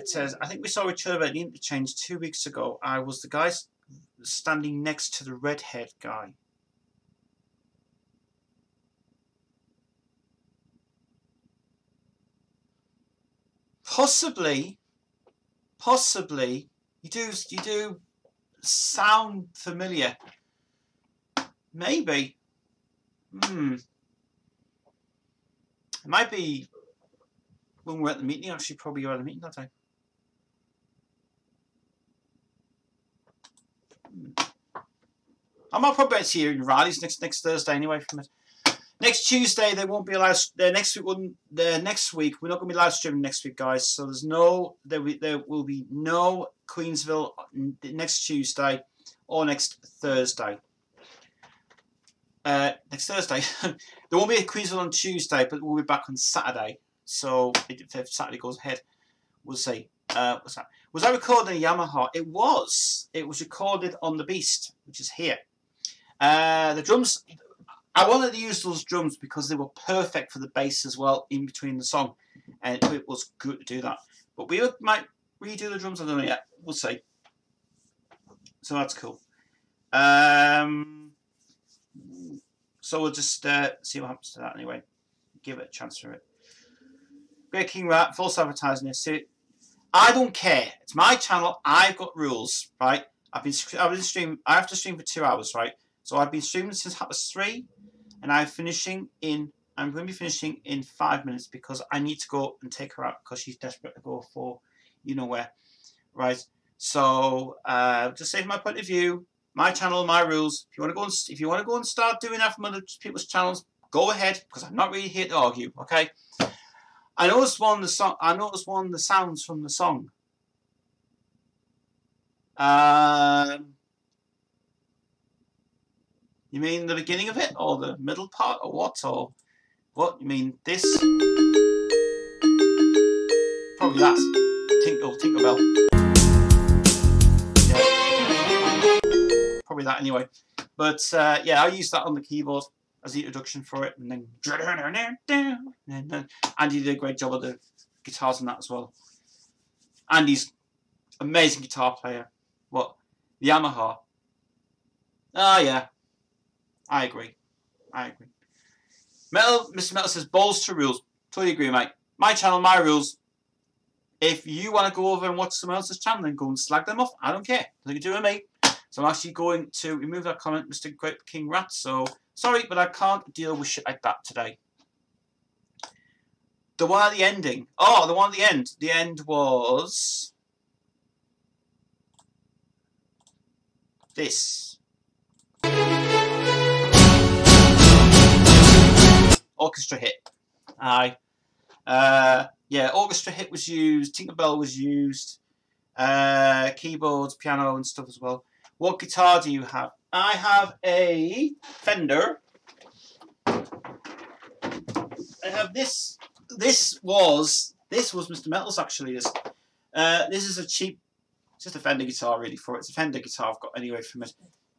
Speaker 1: think we saw each other at the interchange 2 weeks ago. I was the guy standing next to the redhead guy. Possibly. You do sound familiar. Maybe. It might be when we were at the meeting. Actually, probably you were at the meeting that time. I might probably see you in Riley's next Thursday anyway. From it. Next Tuesday they won't be allowed. Next week we're not going to be live streaming next week, guys. So there will be no Queensville next Tuesday or next Thursday. Next Thursday. There won't be a Queensville on Tuesday, but we'll be back on Saturday. So if Saturday goes ahead, we'll see. What's that? Was I recording a Yamaha? It was. It was recorded on the Beast, which is here. The drums. I wanted to use those drums because they were perfect for the bass as well in between the song, and it was good to do that. But we might redo the drums. I don't know yet. We'll see. So that's cool. So we'll just see what happens to that anyway. Give it a chance for it. Great King Rat, false advertising this. I don't care. It's my channel. I've got rules, right? I've been streaming. I have to stream for 2 hours, right? So I've been streaming since 3:30, and I'm going to be finishing in 5 minutes because I need to go and take her out because she's desperate to go for you know where, right? So just say from my point of view. My channel, my rules. If you want to go and start doing that from other people's channels, go ahead. Because I'm not really here to argue. Okay. I noticed one of the sounds from the song. You mean the beginning of it, or the middle part, or what, or what? You mean this? Probably that. Tinkle bell. Probably that anyway, but yeah, I use that on the keyboard as the introduction for it, and then Andy did a great job of the guitars on that as well. Andy's amazing guitar player. What? The Yamaha. Yeah, I agree. Mr. Metal says balls to rules. Totally agree, mate. My channel, my rules. If you want to go over and watch someone else's channel, then go and slag them off. I don't care. Nothing to do with me. So I'm actually going to remove that comment, Mr. Great King Rat. So, sorry, but I can't deal with shit like that today. The one at the ending. Oh, the one at the end. The end was this. Orchestra hit. Aye. Yeah, orchestra hit was used. Tinkerbell was used. Keyboards, piano, and stuff as well. What guitar do you have? I have a Fender. I have this. This was Mr. Metal's actually. This is a cheap, just a Fender guitar really for it. It's a Fender guitar I've got anyway from it.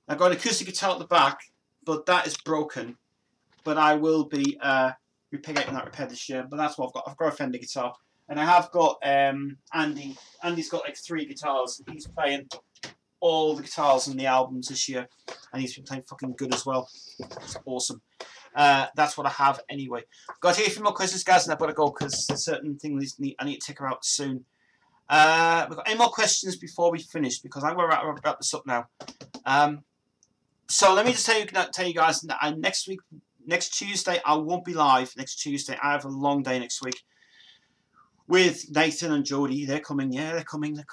Speaker 1: I've got an acoustic guitar at the back, but that is broken. But I will be getting that repaired this year. But that's what I've got. I've got a Fender guitar, and I have got Andy. Andy's got like 3 guitars. He's playing all the guitars in the albums this year, and he's been playing fucking good as well. It's awesome. That's what I have anyway. Got to take a few more questions, guys, and I've got to go because there's certain things I need to take her out soon. We've got any more questions before we finish? Because I'm going to wrap this up now. So let me just tell you guys that next Tuesday, I won't be live. Next Tuesday, I have a long day next week with Nathan and Jodie. They're coming. Yeah, they're coming. They're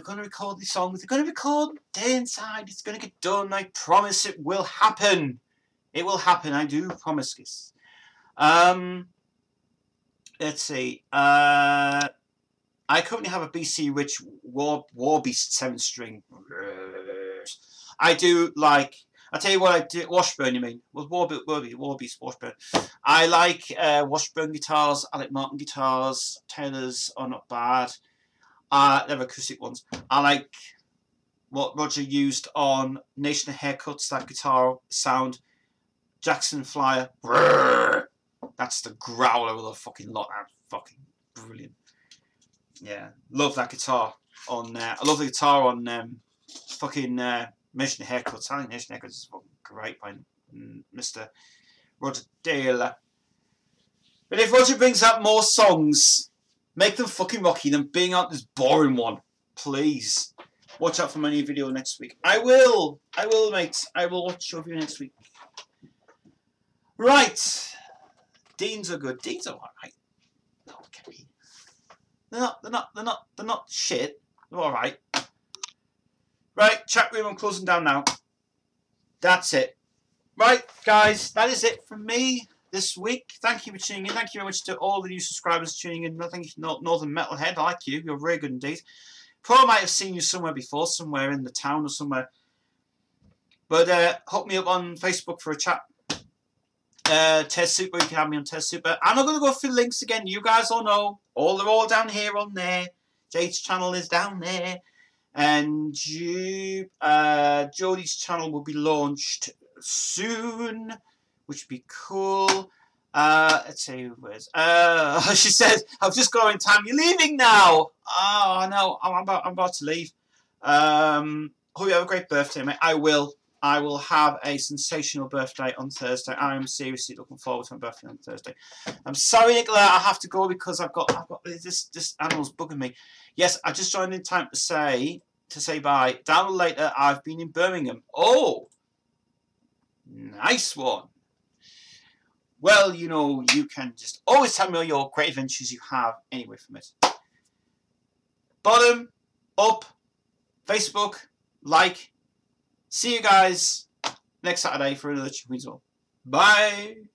Speaker 1: going to record these songs. They're going to record Day Inside. It's going to get done. I promise it will happen. It will happen. I do promise this. Let's see. I currently have a BC Rich Warbeast 7-string. I do like. I'll tell you what I do. Washburn, you mean? Well, Warbeast, Washburn. I like Washburn guitars. I like Martin guitars. Taylors are not bad. They're acoustic ones. I like what Roger used on Nation of Haircuts. That guitar sound. Jackson Flyer. That's the growler of the fucking lot. That's fucking brilliant. Yeah, love that guitar on. I love the guitar on fucking Nation of Haircuts. I think Nation of Haircuts is fucking great by Mr. Roger Taylor. But if Roger brings out more songs, make them fucking rocky than being out this boring one, please. Watch out for my new video next week. I will, mate. I will watch your video next week. Right, Deans are good. Deans are alright. Okay, they're not shit. They're alright. Right, chat room. I'm closing down now. That's it. Right, guys, that is it from me this week. Thank you for tuning in. Thank you very much to all the new subscribers tuning in. Nothing, Northern Metalhead. I like you. You're very good indeed. Probably might have seen you somewhere before, somewhere in the town or somewhere. But hook me up on Facebook for a chat. Tez Super, you can have me on Tez Super. I'm not going to go through the links again. You guys all know. They're all down here on there. Jade's channel is down there. And Jodie's channel will be launched soon, which would be cool. Let's see where's she says, I've just got in time. You're leaving now. Oh no, I'm about to leave. Hope you have a great birthday, mate. I will have a sensational birthday on Thursday. I am seriously looking forward to my birthday on Thursday. I'm sorry, Nicola, I have to go because I've got this animal's bugging me. Yes, I just joined in time to say bye. Down later, I've been in Birmingham. Oh, nice one. Well, you know, you can just always tell me all your great adventures you have anyway from it. Bottom, up, Facebook, like. See you guys next Saturday for another Queensville. Bye.